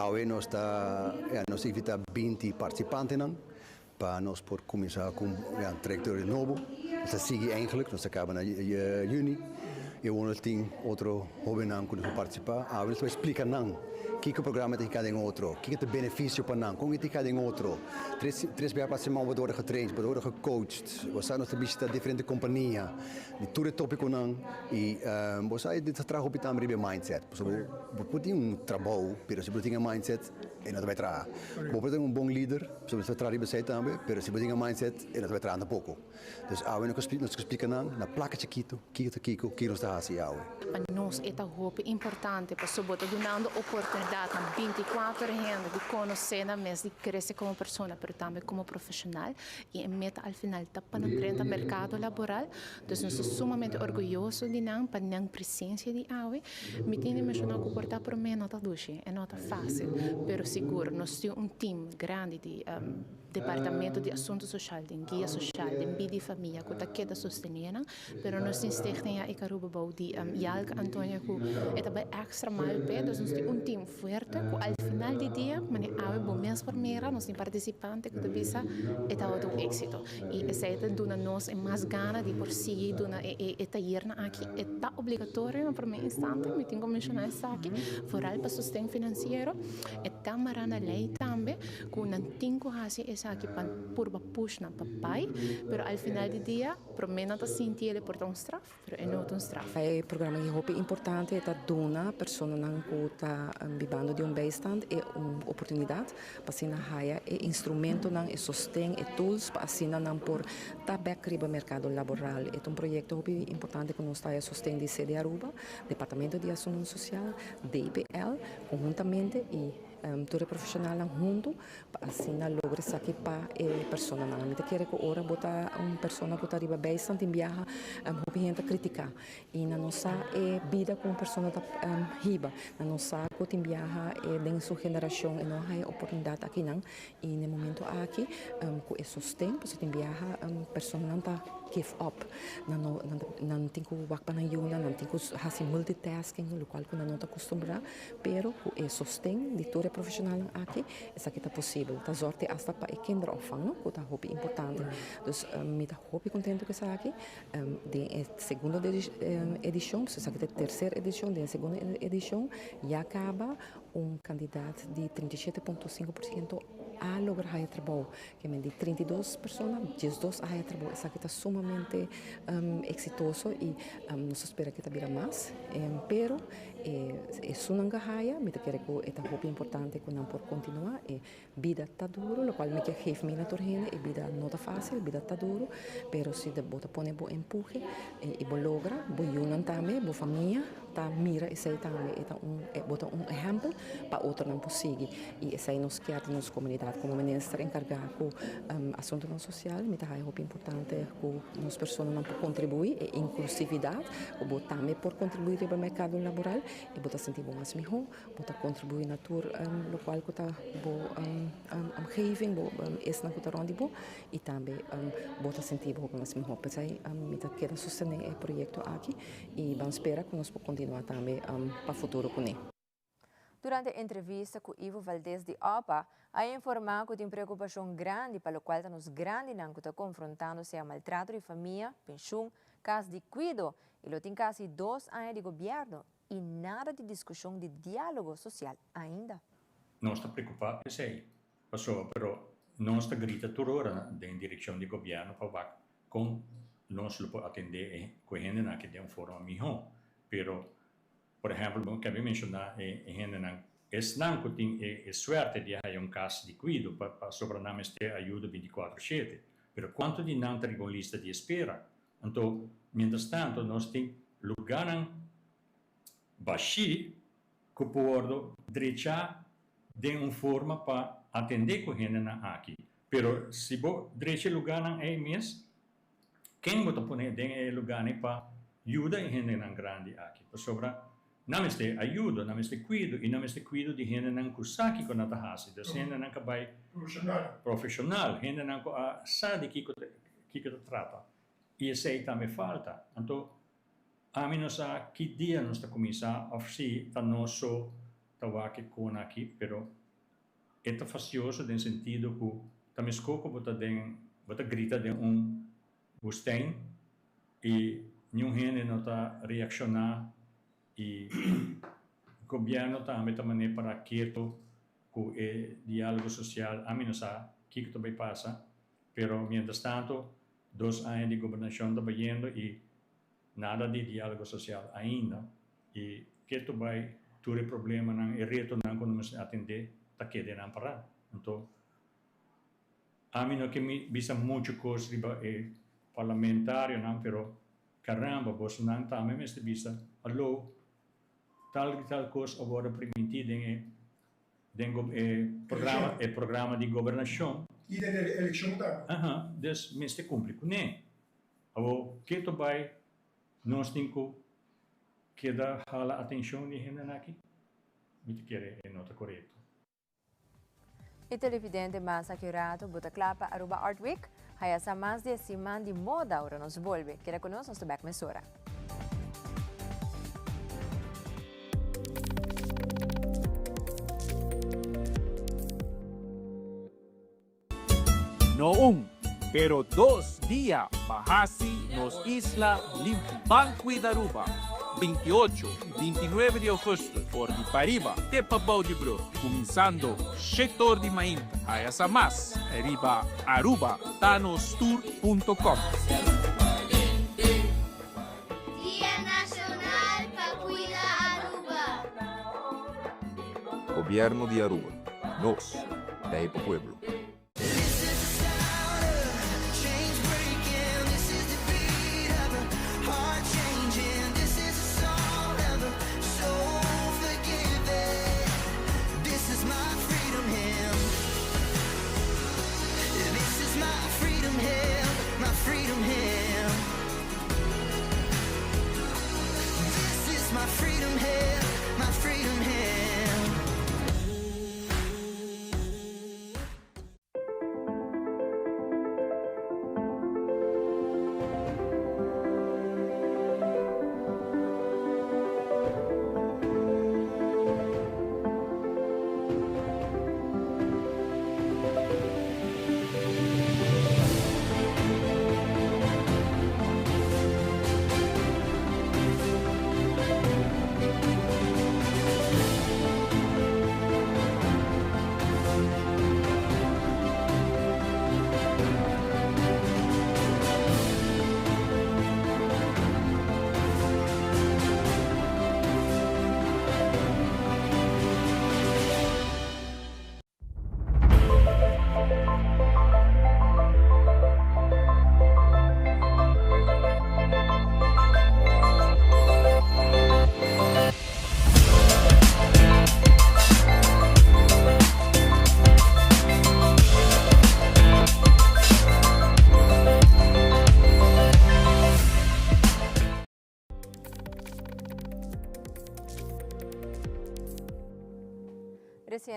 Hoje nós invita 20 participantes para nós por começar com um trajetória novo. Nós seguimos eigenlijk, nós acabamos em junho. Eu vou ter outro jovem que vai participar. Nós vamos explicar o que o programa tem cada outro, o que é o benefício para nós, como é cada outro. 3 vezes para semana vou dar getraind, vou dar gecoacht. Você nós visita diferentes companhias, de todo tópico não e você de trabalho op também de mindset. Você pode trabalho, mas se você tem mindset, e não vai trabalhar. Você pode bom líder, se você trabalha bem também, mas se você tem mindset, e não vai trabalhar pouco. Então, nós explicamos na placa chiquito, que nós está fazendo. Para nós é muito importante, para sobretudo dando oportunidade a 24 gente de conhecer mais, de crescer como pessoa, mas também como profissional e meta ao final para frente ao mercado laboral. Então, nós somos sumamente orgulhosos de não para a presença de AWE. Me tenho mencionado que portar por mim não está doce, é não está fácil, mas seguro, nós temos time grande de Departamento de Assuntos Sociais, de Guia Social, de Bidi Família, que está queda sostenendo, mas nós insistimos em Aruba de Jalka Antônia, que é também extra mal, então nós temos time forte, que ao final do dia, mas é bom mês primeira, nós temos participantes que devisa é um êxito. E essa é dona nós é mais gana de por seguir dona é taller aqui, é obrigatório no primeiro instante, me tenho que mencionar isso aqui, foral para sustento financeiro, é também na lei também, que não tem que fazer aqui para purba push na papai, pero al final do dia, para mim não está sentindo ele por um straf, pero é não um straf. É programa que é importante, é dona a pessoa que está vivendo de beistand, é uma oportunidade para se na raia, é instrumento não, é sustento, é tools para se não por tabac riba mercado laboral, é projeto que importante que nós está a sustento de CD Aruba, Departamento de Assuntos Social, DPL, conjuntamente e todo profissional junto para assim logra isso aqui para pessoa não me quer que ora botar pessoa que está riba bastante viaja gente criticar e na nossa vida com pessoa da riba na nossa que viaja em sua geração e não há oportunidade aqui não e no momento aqui com esses tempos tem viaja pessoa não está give up não tem que work na yuna não tem que fazer multitasking o qual que não está acostumado pero o sustento de todo profissional aqui isso aqui está possível está sorte hasta para kinderopvang que está muito importante então me está muito contente com isso aqui de segunda edição isso aqui é a terceira edição de segunda edição já acaba candidato de 37,5% a lograr o trabalho que de 32 pessoas 12 a trabalho isso aqui está sumamente exitoso e nós esperamos que vira mais pero é sunanga haya me quer que é muito importante que não por continuar e vida está duro o qual me quer geef me na torrena e vida não está fácil vida está duro pero se de bota pone bo empuje e bo logra bo yunan também bo família tá mira isso aí também bota exemplo para outro não conseguir e isso aí nos quer nos comunidade como ministra encarregada com assunto social me tá muito importante que nós pessoas não por contribuir e inclusividade o botar também por contribuir para o mercado laboral e botar sentir bom mais melhor botar contribuir na tour local que tá bo giving bo esse na que tá onde bo e também botar sentir bom mais melhor para aí me tá querendo sustentar o projeto aqui e vamos esperar que nós continuar também para o futuro com ele. Durante a entrevista com Ivo Valdez de OPA, a informado que tem preocupação grande para o qual nos grande não está confrontando-se a maltrato de família, pensão, caso de cuido, e lo tem quase 2 anos de governo e nada de discussão de diálogo social ainda. Não está preocupado, sei, passou, pero não está grita turora em direção de governo para com nós lo atender com gente que de uma forma melhor, pero por exemplo, que eu mencionar gente não tem sorte de ter caso de cuido para sobrenome ter ajuda 24/7, pero quanto de não tem uma lista de espera, então, mientras tanto, nós temos lugar baixo que pode deixar de uma forma para atender com gente aqui. Pero se você deixar lugar aí mesmo, quem vai pôr em lugar para ajudar a gente grande aqui? Para sobra, não é ajuda, não é cuido, e não é cuido de gente que sabe que não está fazendo, de gente que vai profissional, gente que sabe que trata. E isso aí também falta. Então, a mim não sabe que dia nós estamos começando a oferecer para nós só aqui com aqui, pero é facioso no sentido que também escoco bota grita de gostei e nenhum gente não está reaccionando e o governo também maneira para quieto com o diálogo social. A mim não sabe o que também passa, pero mientras tanto 2 anos de governação trabalhando e nada de diálogo social ainda. E que tu vai ter problema não e reto não quando nos atender tá quede não parar. Então a mim não que me visa muito coisa parlamentário não, pero caramba, você não também me visa alô tal coisa agora permitida em programa de governação. E da eleição também. Dus meeste complico. Nee. Abo que tu vai nós temos que dar a atenção de gente aqui. Me quer é nota correta. E televidente masa curato Butaclapa Aruba Art Week, haya sa mais de semana de moda ahora nos volve. Queda conosco hasta back mesura. No pero 2 días Bahasi nos Isla Limbanco da Aruba. 28 y 29 de agosto por de Pariba, de Papau de Bro, começando setor de Mainta, a essa mais, arriba Aruba, tanostour.com. Día Nacional para Cuidar Aruba. Gobierno de Aruba, nos, de Pueblo.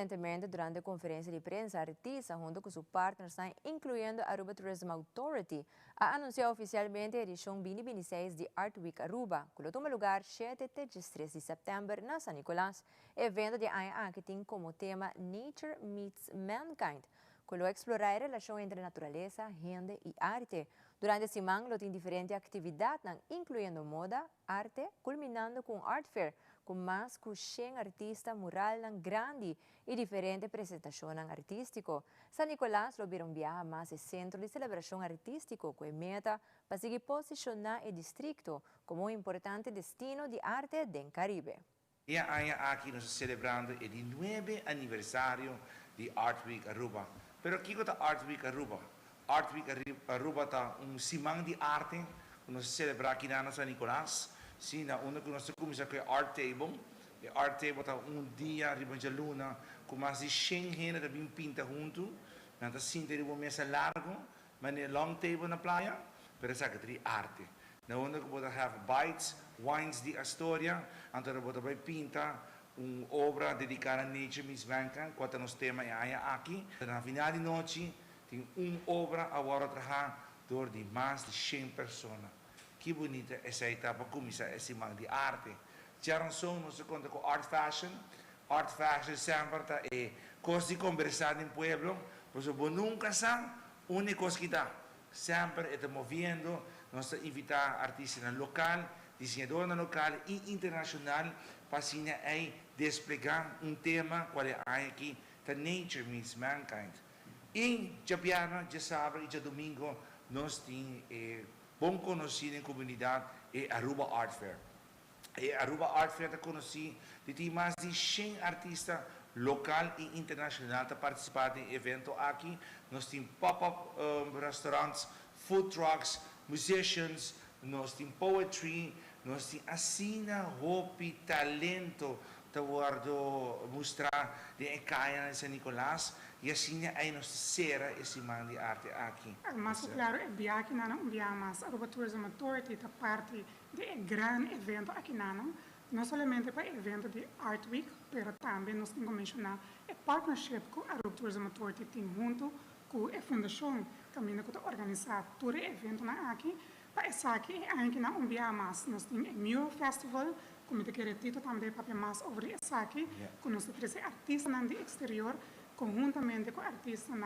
Recientemente, durante conferencia de prensa, Artisa, junto con sus partners, incluyendo Aruba Tourism Authority, ha anunciado oficialmente la edición 2026 de Art Week Aruba, que toma lugar 7 a 13 de septiembre en San Nicolás, evento de año que tiene como tema Nature Meets Mankind, que lo explora la relación entre naturaleza, gente y arte. Durante semana, lo tiene diferentes actividades, incluyendo moda, arte, culminando con Art Fair, com mais de 100 artistas mural grande e diferentes apresentações artísticas. San Nicolás lo viram viajar mais de centro de celebração artístico com a meta para seguir posicionar o distrito como um importante destino de arte do Caribe. E aqui nós celebrando o 9º aniversário de Art Week Aruba. Pero aqui está Art Week Aruba. Art Week Aruba está semana de arte que nós celebramos aqui na San Nicolás. Sim, na onda que nós começamos com a Art Table. A Art Table está dia, riba de luna, com mais de 100 gente que vem pinta junto. Nós sim temos uma mesa larga, mas é long table na praia, pero essa é arte. Na onda que pode have bites, wines de Astoria, então pode vai pinta uma obra dedicada a Nature Meets Mankind, quanto nos tema é aqui. Na final de noite tem uma obra agora trabalhar door de mais de 100 pessoas. Que bonita essa etapa começa esse mal de arte. Já não só nós conta com art fashion sempre é coisa de conversar em pueblo, pois o nunca sabe onde coisa que dá. Sempre está movendo, nós invitar artistas local, desenhadores local e internacional para assim desplegar tema qual é aqui, the Nature Meets Mankind. Em Japiana, já sábado e já domingo nós temos bom conhecido em comunidade é Aruba Art Fair. Aruba Art Fair está conhecido de mais de 100 artistas local e internacional que participam do evento aqui. Nós temos pop-up restaurantes, food trucks, musicians, nós temos poetry, nós temos assina, hobby, talento para mostrar de Caia em San Nicolás. E assim aí nós será esse man de arte aqui. Mas claro, é bem aqui na mas a Aruba Tourism Authority é parte de grande evento aqui não somente para o evento de Art Week, mas também nós temos que mencionar a partnership com a Aruba Tourism Authority tem junto com a fundação também que organiza todo o evento aqui. Para essa aqui ainda não mas nós temos o Mural Festival, como te querer tito também para mais sobre essa aqui, com nós temos artistas do exterior conjuntamente com artistas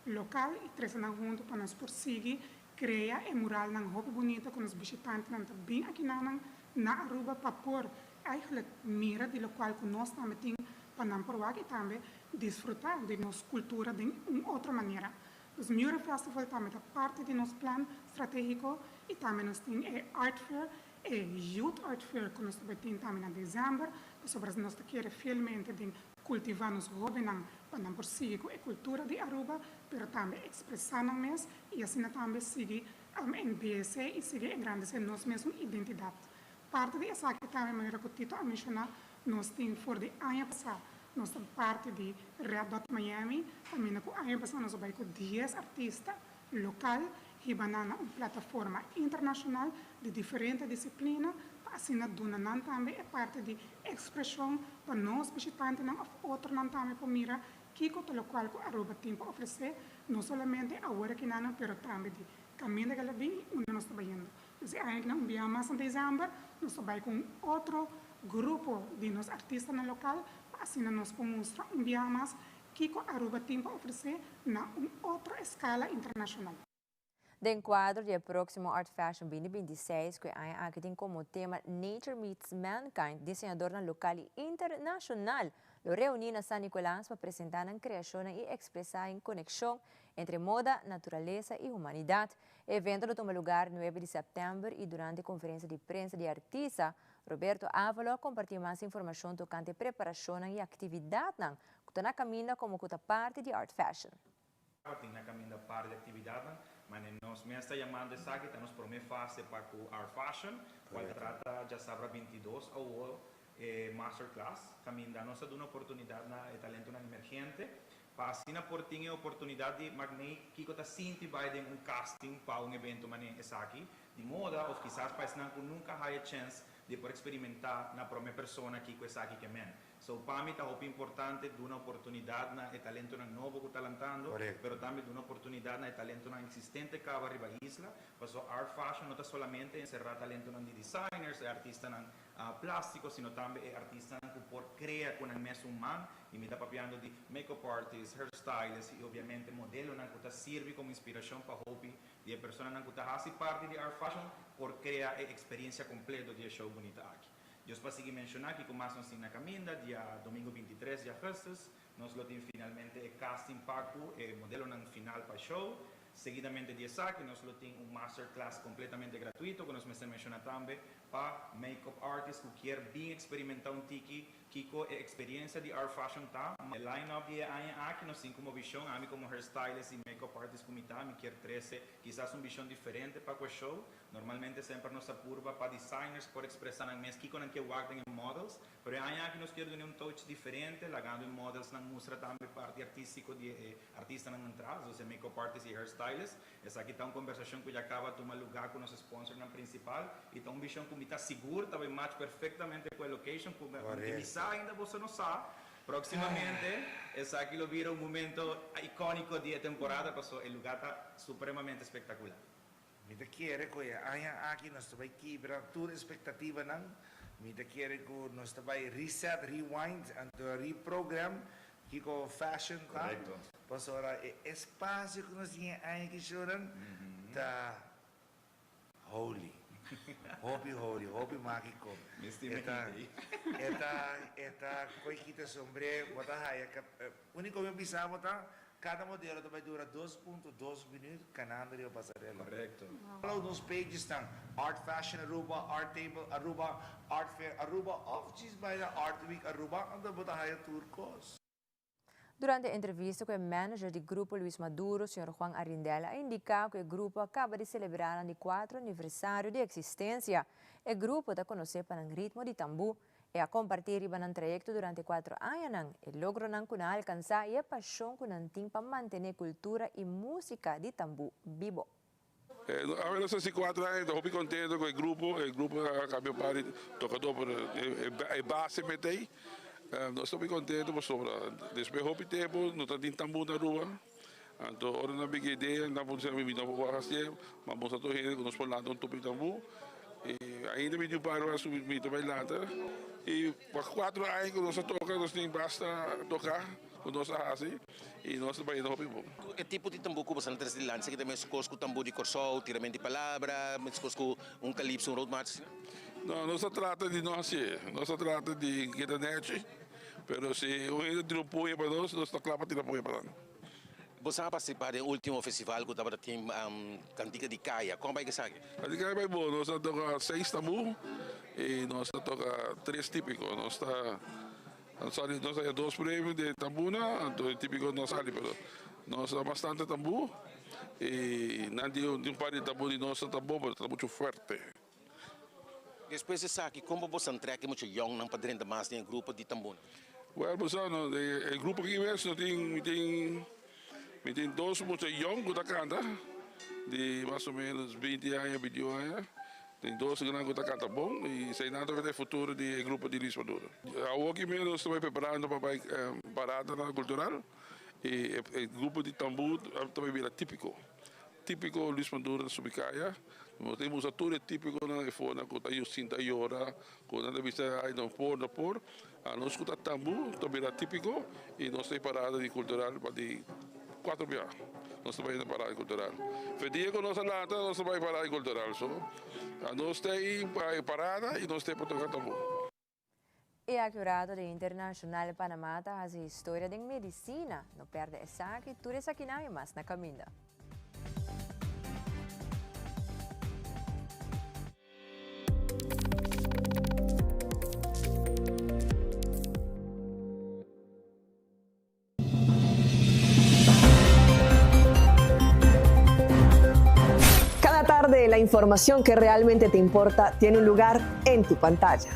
local e trazendo junto para nós prosseguir criar um mural muito bonito com os visitantes também aqui na Aruba para pôr eigenlijk mira de local que nós também temos para provar e também desfrutar de nossa cultura de uma outra maneira. Os Mural Festival também é parte de nosso plano estratégico e também nós temos Art Fair Youth Art Fair que nós também em dezembro, sobre nós queremos fielmente cultivar nos hobbies para prosseguir com a cultura de Aruba, mas também expressar no mês e assim também seguir em BSC e seguir engrandecer nossa mesma identidade. Parte dessa aqui também, maneira que o Tito a mencionar, nós temos for de ano passado, nós temos parte de Red Dot Miami, também com ano passado nós vamos com 10 artistas local e banana uma plataforma internacional de diferentes disciplinas, assim donando também a parte de expressão para nós visitantes ou outros também para mirar que o local que Aruba tem para oferecer, não somente agora que não, mas também de caminho da bem onde nós estamos indo. Então, ainda não via mais em dezembro, nós estamos com outro grupo de nós artistas no local, assim nós podemos mostrar via mais que o Aruba tem para oferecer na outra escala internacional. De enquadro do próximo Art Fashion 2026, que tem como tema Nature Meets Mankind, desenhador local e internacional, lo reúne na San Nicolás para apresentar a criação e expressar em conexão entre moda, natureza e humanidade. O evento toma lugar 9 de setembro e durante a conferência de prensa de artista, Roberto Ávalo compartilhou mais informação tocante a preparação e atividade que está na caminho como parte de Art Fashion. Tem na caminho parte de atividade, mas nós me está chamando de aqui, estamos para uma fase para o Art Fashion, qual trata já sabe 22 ou masterclass, caminho da nossa uma oportunidade na talento emergente, para assim por ter a oportunidade de magnei que está sempre vai casting para evento mané aqui de moda ou quizás para não nunca há chance de por experimentar na própria persona que coisa aqui que men. So para mim tá muito importante de uma oportunidade na talento na novo que está lançando, pero também de uma oportunidade na talento na existente que va arriba isla. Paso art fashion não está solamente encerrar talento na designers, artistas na plástico, sino também artistas que por criar com a mesma humana e me está papiando de makeup artists, hairstylists e obviamente modelo na que está serve como inspiração para hobby de pessoa na que está fazendo parte de art fashion por criar a experiência completa de show bonita aqui. Eu para seguir mencionar que começam assim na caminda, dia domingo 23 de agosto, nós temos finalmente o casting paco, modelo no final para show. Seguidamente dia saque, nós temos masterclass completamente gratuito, que nós mencionamos também para makeup artists que quer bem experimentar tiki, que com a experiência de art fashion tá. O line-up de aqui nós temos como visão, a mim como hairstylist e makeup artist como tá, me quer 13, quizás visão diferente para o show. Normalmente sempre nos apurva para designers por expressar na mes que que guardem em models, pero aqui nós queremos touch diferente, lagando em models na mostra também parte artístico de artista na entrada, ou seja, makeup artist e hairstylist. Essa aqui está uma conversação que já acaba de tomar lugar com o nosso sponsor na principal, e está uma visão que está segura, também match perfeitamente com a location, com a ainda você não sabe. Proximamente, essa aqui vira momento icônico da temporada, porque o lugar está supremamente espetacular. Mi te quiere que aqui nós também quebra toda expectativa não. Mi te quiere que nós também reset, rewind, and reprogram que com fashion tá. Correcto. Pues ahora espaço que nós tinha aqui choran tá holy. Hopi mágico. Eta coiquita sombre, bota raia. Único que pensava tá. Cada modelo vai durar 2.2 minutos canando a passarela. Correto. Nos pages estão Art Fashion Aruba, Art Table Aruba, Art Fair Aruba, Offices by the Art Week Aruba, and the Botahaya Turcos. Durante a entrevista com o manager do grupo Luis Maduro, Sr. Juan Arindela, indicou que o grupo acaba de celebrar o 4º aniversário de existência. O grupo está conhecido para o ritmo de tambu e a compartilhar o trayecto durante 4 anos. E logro não alcançar e a paixão que não tem para manter cultura e música de tambu vivo. Agora esses 4 anos, estou muito contente com o grupo acabou para tocador é base metei. Nós estamos muito contentes por sobre depois do tempo, nós temos tambu na rua. Então, ora na big ideia, na função de vida para fazer, mas vamos a torrer nós falando topi tambu. E ainda me deu para subir muito mais lá. E por 4 anos que nós tocamos, nós temos basta tocar com nós assim e nós trabalhamos no hobby. Que tipo de tambu que você traz de lança? Que também se cosco tambu de corso, tiramento de palavra, se cosco calypso, road march? Não, nós trata de nós trata de internet, mas se o ainda tira apoio para nós está claro para tirar apoio para nós. Você vai participar do último festival que estava tendo Cantiga de Caia. Como vai que sabe? A de Caia vai bom. Nós tocamos 6 tambu e nós tocamos 3 típicos. Nós temos 2 prêmios de tambuna, então típico nós ali, mas nós temos bastante tambu e não de par de tambu de nós está bom, mas está muito forte. Depois de saque, como você entrega muito young não para dentro mais de grupo de tambuna? Well, o grupo aqui mesmo tem 2 muito young que canta, de mais ou menos 20 anos, 21 anos. Tem 2 que canta bom e sei nada vai ter futuro do grupo de Luis Maduro. Aqui mesmo nós estamos preparando para a parada cultural e o grupo de tambu também vira típico Luis Maduro da Subicaia. Nós temos a tudo típico na fona que está aí sinta hora, quando a vista aí no por, nós escuta tambu também vira típico e nós temos parada de cultural para de 4 dias. Nós estamos indo parada cultural. Fedia com nossa lata, nós estamos parada cultural. Nós temos parada e nós temos para tocar tambu. E a Jurado de Internacional Panamá a história de medicina. Não perde essa que tudo isso aqui não é mais na caminda. La información que realmente te importa tiene un lugar en tu pantalla.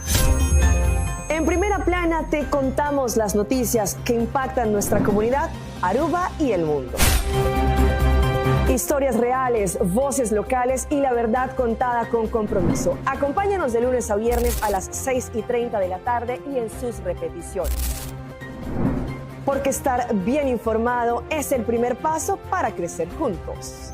En Primera Plana te contamos las noticias que impactan nuestra comunidad, Aruba y el mundo. Historias reales, voces locales y la verdad contada con compromiso. Acompáñanos de lunes a viernes a las 6:30 de la tarde y en sus repeticiones. Porque estar bien informado es el primer paso para crecer juntos.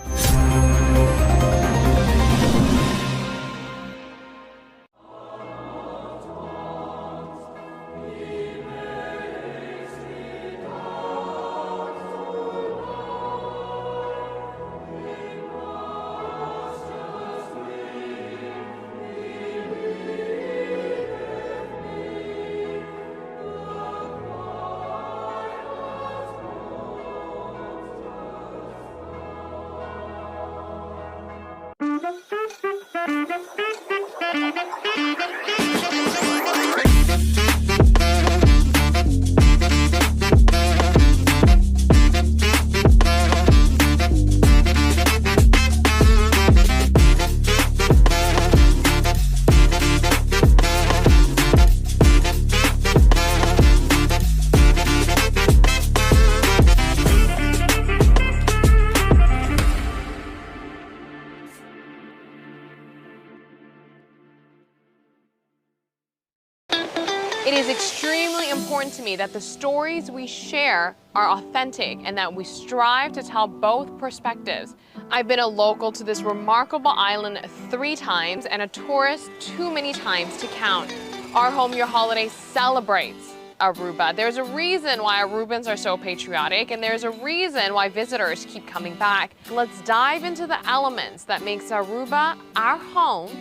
It is extremely important to me that the stories we share are authentic and that we strive to tell both perspectives. I've been a local to this remarkable island 3 times and a tourist too many times to count. Our Home Your Holiday celebrates Aruba. There's a reason why Arubans are so patriotic, and there's a reason why visitors keep coming back. Let's dive into the elements that makes Aruba our home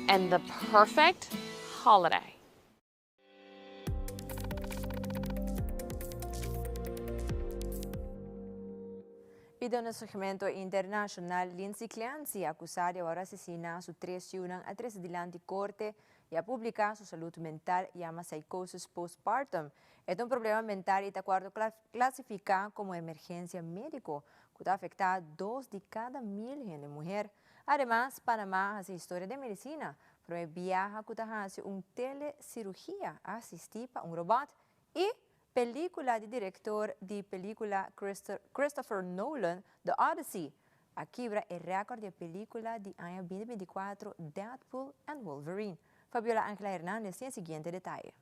and the perfect holiday. Pide un segmento internacional Lindsay Clancy acusada de haber asesinado a su 3 yunan a 3 dilanti corte y a publicar su salud mental llama psicosis postpartum. Es un problema mental y de acuerdo clasificado como emergencia médico que afecta a 2 de cada 1000 gente mujer. Además, Panamá hace historia de medicina, pero viaja que hace una telecirugía asistida a un robot y película de director de película Christopher Nolan, The Odyssey. Aquí habrá el récord de película de año 2024, Deadpool and Wolverine. Fabiola Ángela Hernández tiene el siguiente detalle.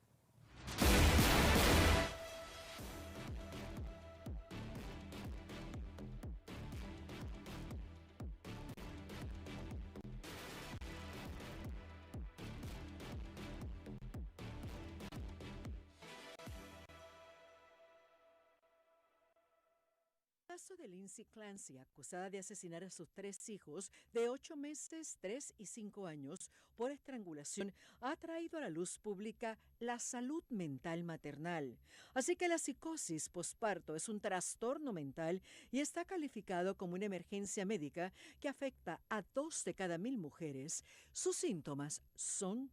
El caso de Lindsay Clancy, acusada de asesinar a sus 3 hijos de 8 meses, 3 y 5 años por estrangulación, ha traído a la luz pública la salud mental maternal. Así que la psicosis posparto es un trastorno mental y está calificado como una emergencia médica que afecta a 2 de cada 1000 mujeres. Sus síntomas son...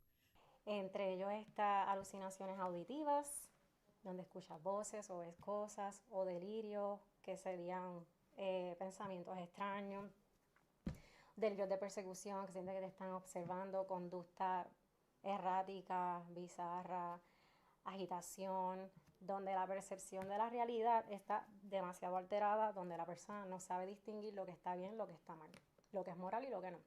Entre ellos está alucinaciones auditivas, donde escuchas voces o ves cosas, o delirio, que serían pensamientos extraños, delirios de persecución, que sientes que te están observando, conducta errática, bizarra, agitación, donde la percepción de la realidad está demasiado alterada, donde la persona no sabe distinguir lo que está bien, lo que está mal, lo que es moral y lo que no.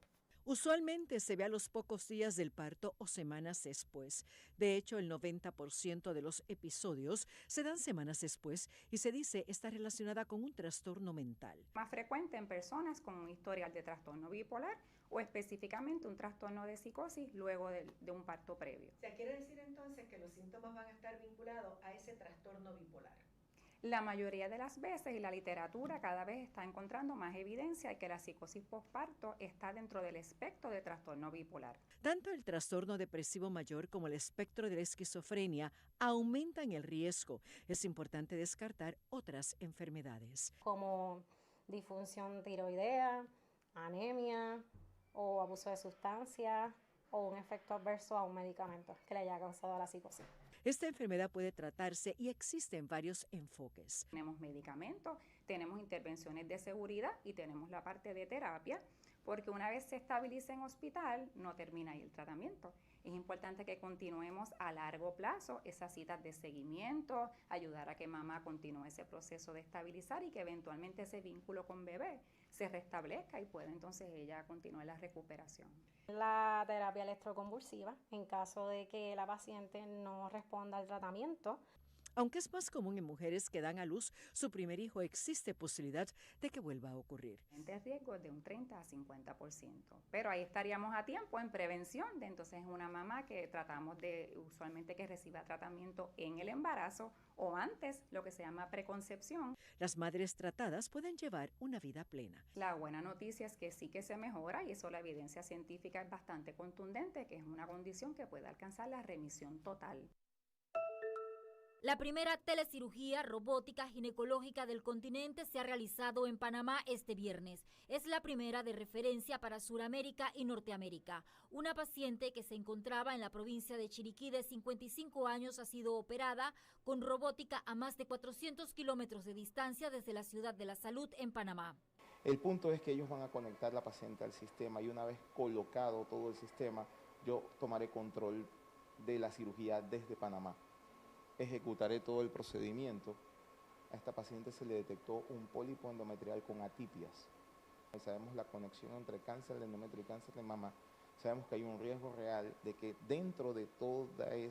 Usualmente se ve a los pocos días del parto o semanas después. De hecho, el 90% de los episodios se dan semanas después y se dice está relacionada con un trastorno mental. Más frecuente en personas con un historial de trastorno bipolar o específicamente un trastorno de psicosis luego de un parto previo. O sea, quiere decir entonces que los síntomas van a estar vinculados a ese trastorno bipolar. La mayoría de las veces, y la literatura cada vez está encontrando más evidencia de que la psicosis postparto está dentro del espectro de trastorno bipolar. Tanto el trastorno depresivo mayor como el espectro de la esquizofrenia aumentan el riesgo. Es importante descartar otras enfermedades. Como disfunción tiroidea, anemia o abuso de sustancias o un efecto adverso a un medicamento que le haya causado la psicosis. Esta enfermedad puede tratarse y existen varios enfoques. Tenemos medicamentos, tenemos intervenciones de seguridad y tenemos la parte de terapia, porque una vez se estabiliza en hospital, no termina ahí el tratamiento. Es importante que continuemos a largo plazo esas citas de seguimiento, ayudar a que mamá continúe ese proceso de estabilizar y que eventualmente ese vínculo con bebé se restablezca y pueda entonces ella continuar la recuperación. La terapia electroconvulsiva, en caso de que la paciente no responda al tratamiento. Aunque es más común en mujeres que dan a luz su primer hijo, existe posibilidad de que vuelva a ocurrir. El riesgo es de un 30 a 50%, pero ahí estaríamos a tiempo en prevención de entonces una mamá que tratamos de usualmente que reciba tratamiento en el embarazo o antes, lo que se llama preconcepción. Las madres tratadas pueden llevar una vida plena. La buena noticia es que sí que se mejora y eso la evidencia científica es bastante contundente, que es una condición que puede alcanzar la remisión total. La primera telecirugía robótica ginecológica del continente se ha realizado en Panamá este viernes. Es la primera de referencia para Sudamérica y Norteamérica. Una paciente que se encontraba en la provincia de Chiriquí de 55 años ha sido operada con robótica a más de 400 kilómetros de distancia desde la Ciudad de la Salud en Panamá. El punto es que ellos van a conectar la paciente al sistema y una vez colocado todo el sistema, yo tomaré control de la cirugía desde Panamá. Ejecutaré todo el procedimiento. A esta paciente se le detectó un pólipo endometrial con atipias. Sabemos la conexión entre cáncer de endometrio y cáncer de mama. Sabemos que hay un riesgo real de que dentro de de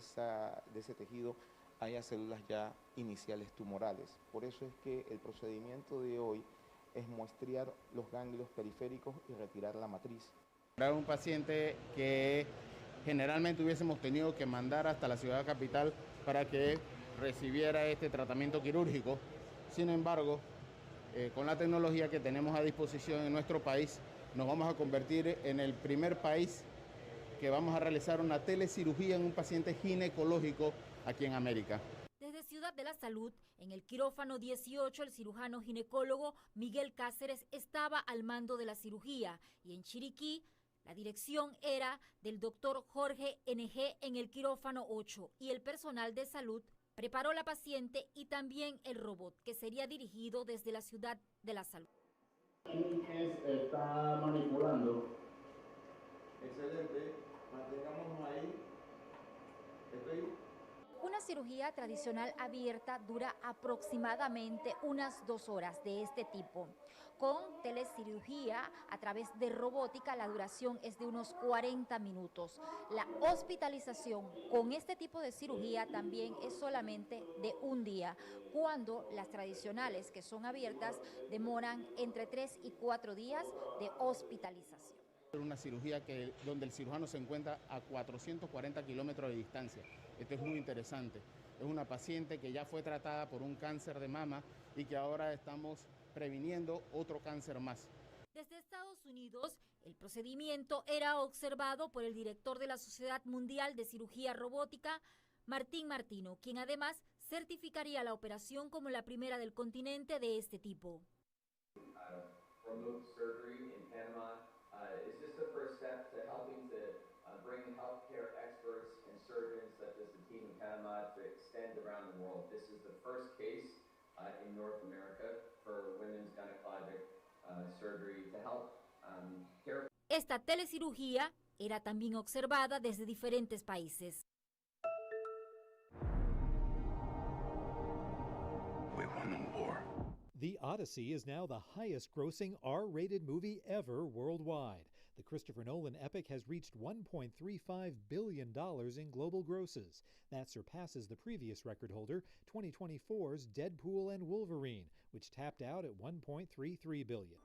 ese tejido haya células ya iniciales tumorales. Por eso es que el procedimiento de hoy es muestrear los ganglios periféricos y retirar la matriz. Era un paciente que generalmente hubiésemos tenido que mandar hasta la ciudad capital para que recibiera este tratamiento quirúrgico. Sin embargo, con la tecnología que tenemos a disposición en nuestro país, nos vamos a convertir en el primer país que vamos a realizar una telecirugía en un paciente ginecológico aquí en América. Desde Ciudad de la Salud, en el quirófano 18, el cirujano ginecólogo Miguel Cáceres estaba al mando de la cirugía y en Chiriquí, la dirección era del doctor Jorge NG en el quirófano 8 y el personal de salud preparó la paciente y también el robot que sería dirigido desde la Ciudad de la Salud. ¿Quién está manipulando? Excelente, mantengámonos ahí. Una cirugía tradicional abierta dura aproximadamente unas 2 horas de este tipo. Con telecirugía a través de robótica la duración es de unos 40 minutos. La hospitalización con este tipo de cirugía también es solamente de un día, cuando las tradicionales que son abiertas demoran entre 3 y 4 días de hospitalización. Una cirugía donde el cirujano se encuentra a 440 kilómetros de distancia. Esto es muy interesante. Es una paciente que ya fue tratada por un cáncer de mama y que ahora estamos previniendo otro cáncer más. Desde Estados Unidos, el procedimiento era observado por el director de la Sociedad Mundial de Cirugía Robótica, Martín Martino, quien además certificaría la operación como la primera del continente de este tipo. Is this the first step to helping to bring healthcare experts and surgeons such as the team in Panama to extend around the world? This is the first case in North America for women's gynecologic surgery to help care. Esta telecirugía era también observada desde diferentes países. We won the war. The Odyssey is now the highest-grossing R-rated movie ever worldwide. The Christopher Nolan epic has reached $1.35 billion in global grosses. That surpasses the previous record holder, 2024's Deadpool and Wolverine, which tapped out at $1.33 billion.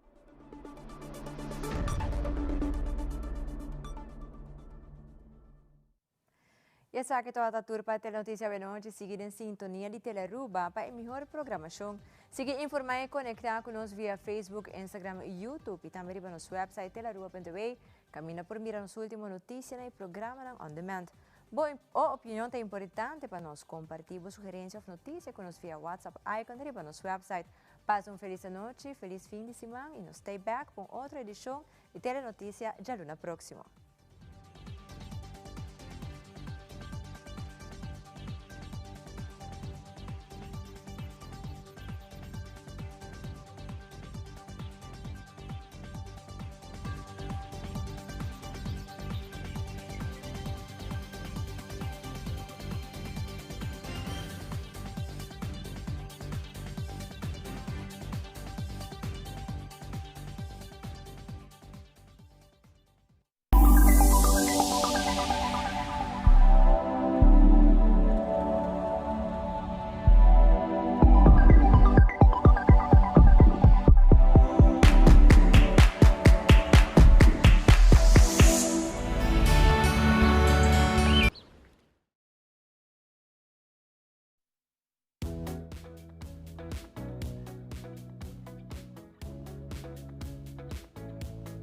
E sa que toda a turpa da notícia de noite seguir em sintonia de Teleruba para a melhor programação. Siga informar e conectar conosco via Facebook, Instagram e YouTube e também no nosso website teleruba.wa. Camina por mirar nossa última notícia e programa on demand. Boa opinião é importante para nós compartilhar sugerências ou notícias conosco via WhatsApp e contar para nosso website. Passa feliz noite, feliz fim de semana e nos stay back com outra edição de Telenotícia já na próxima.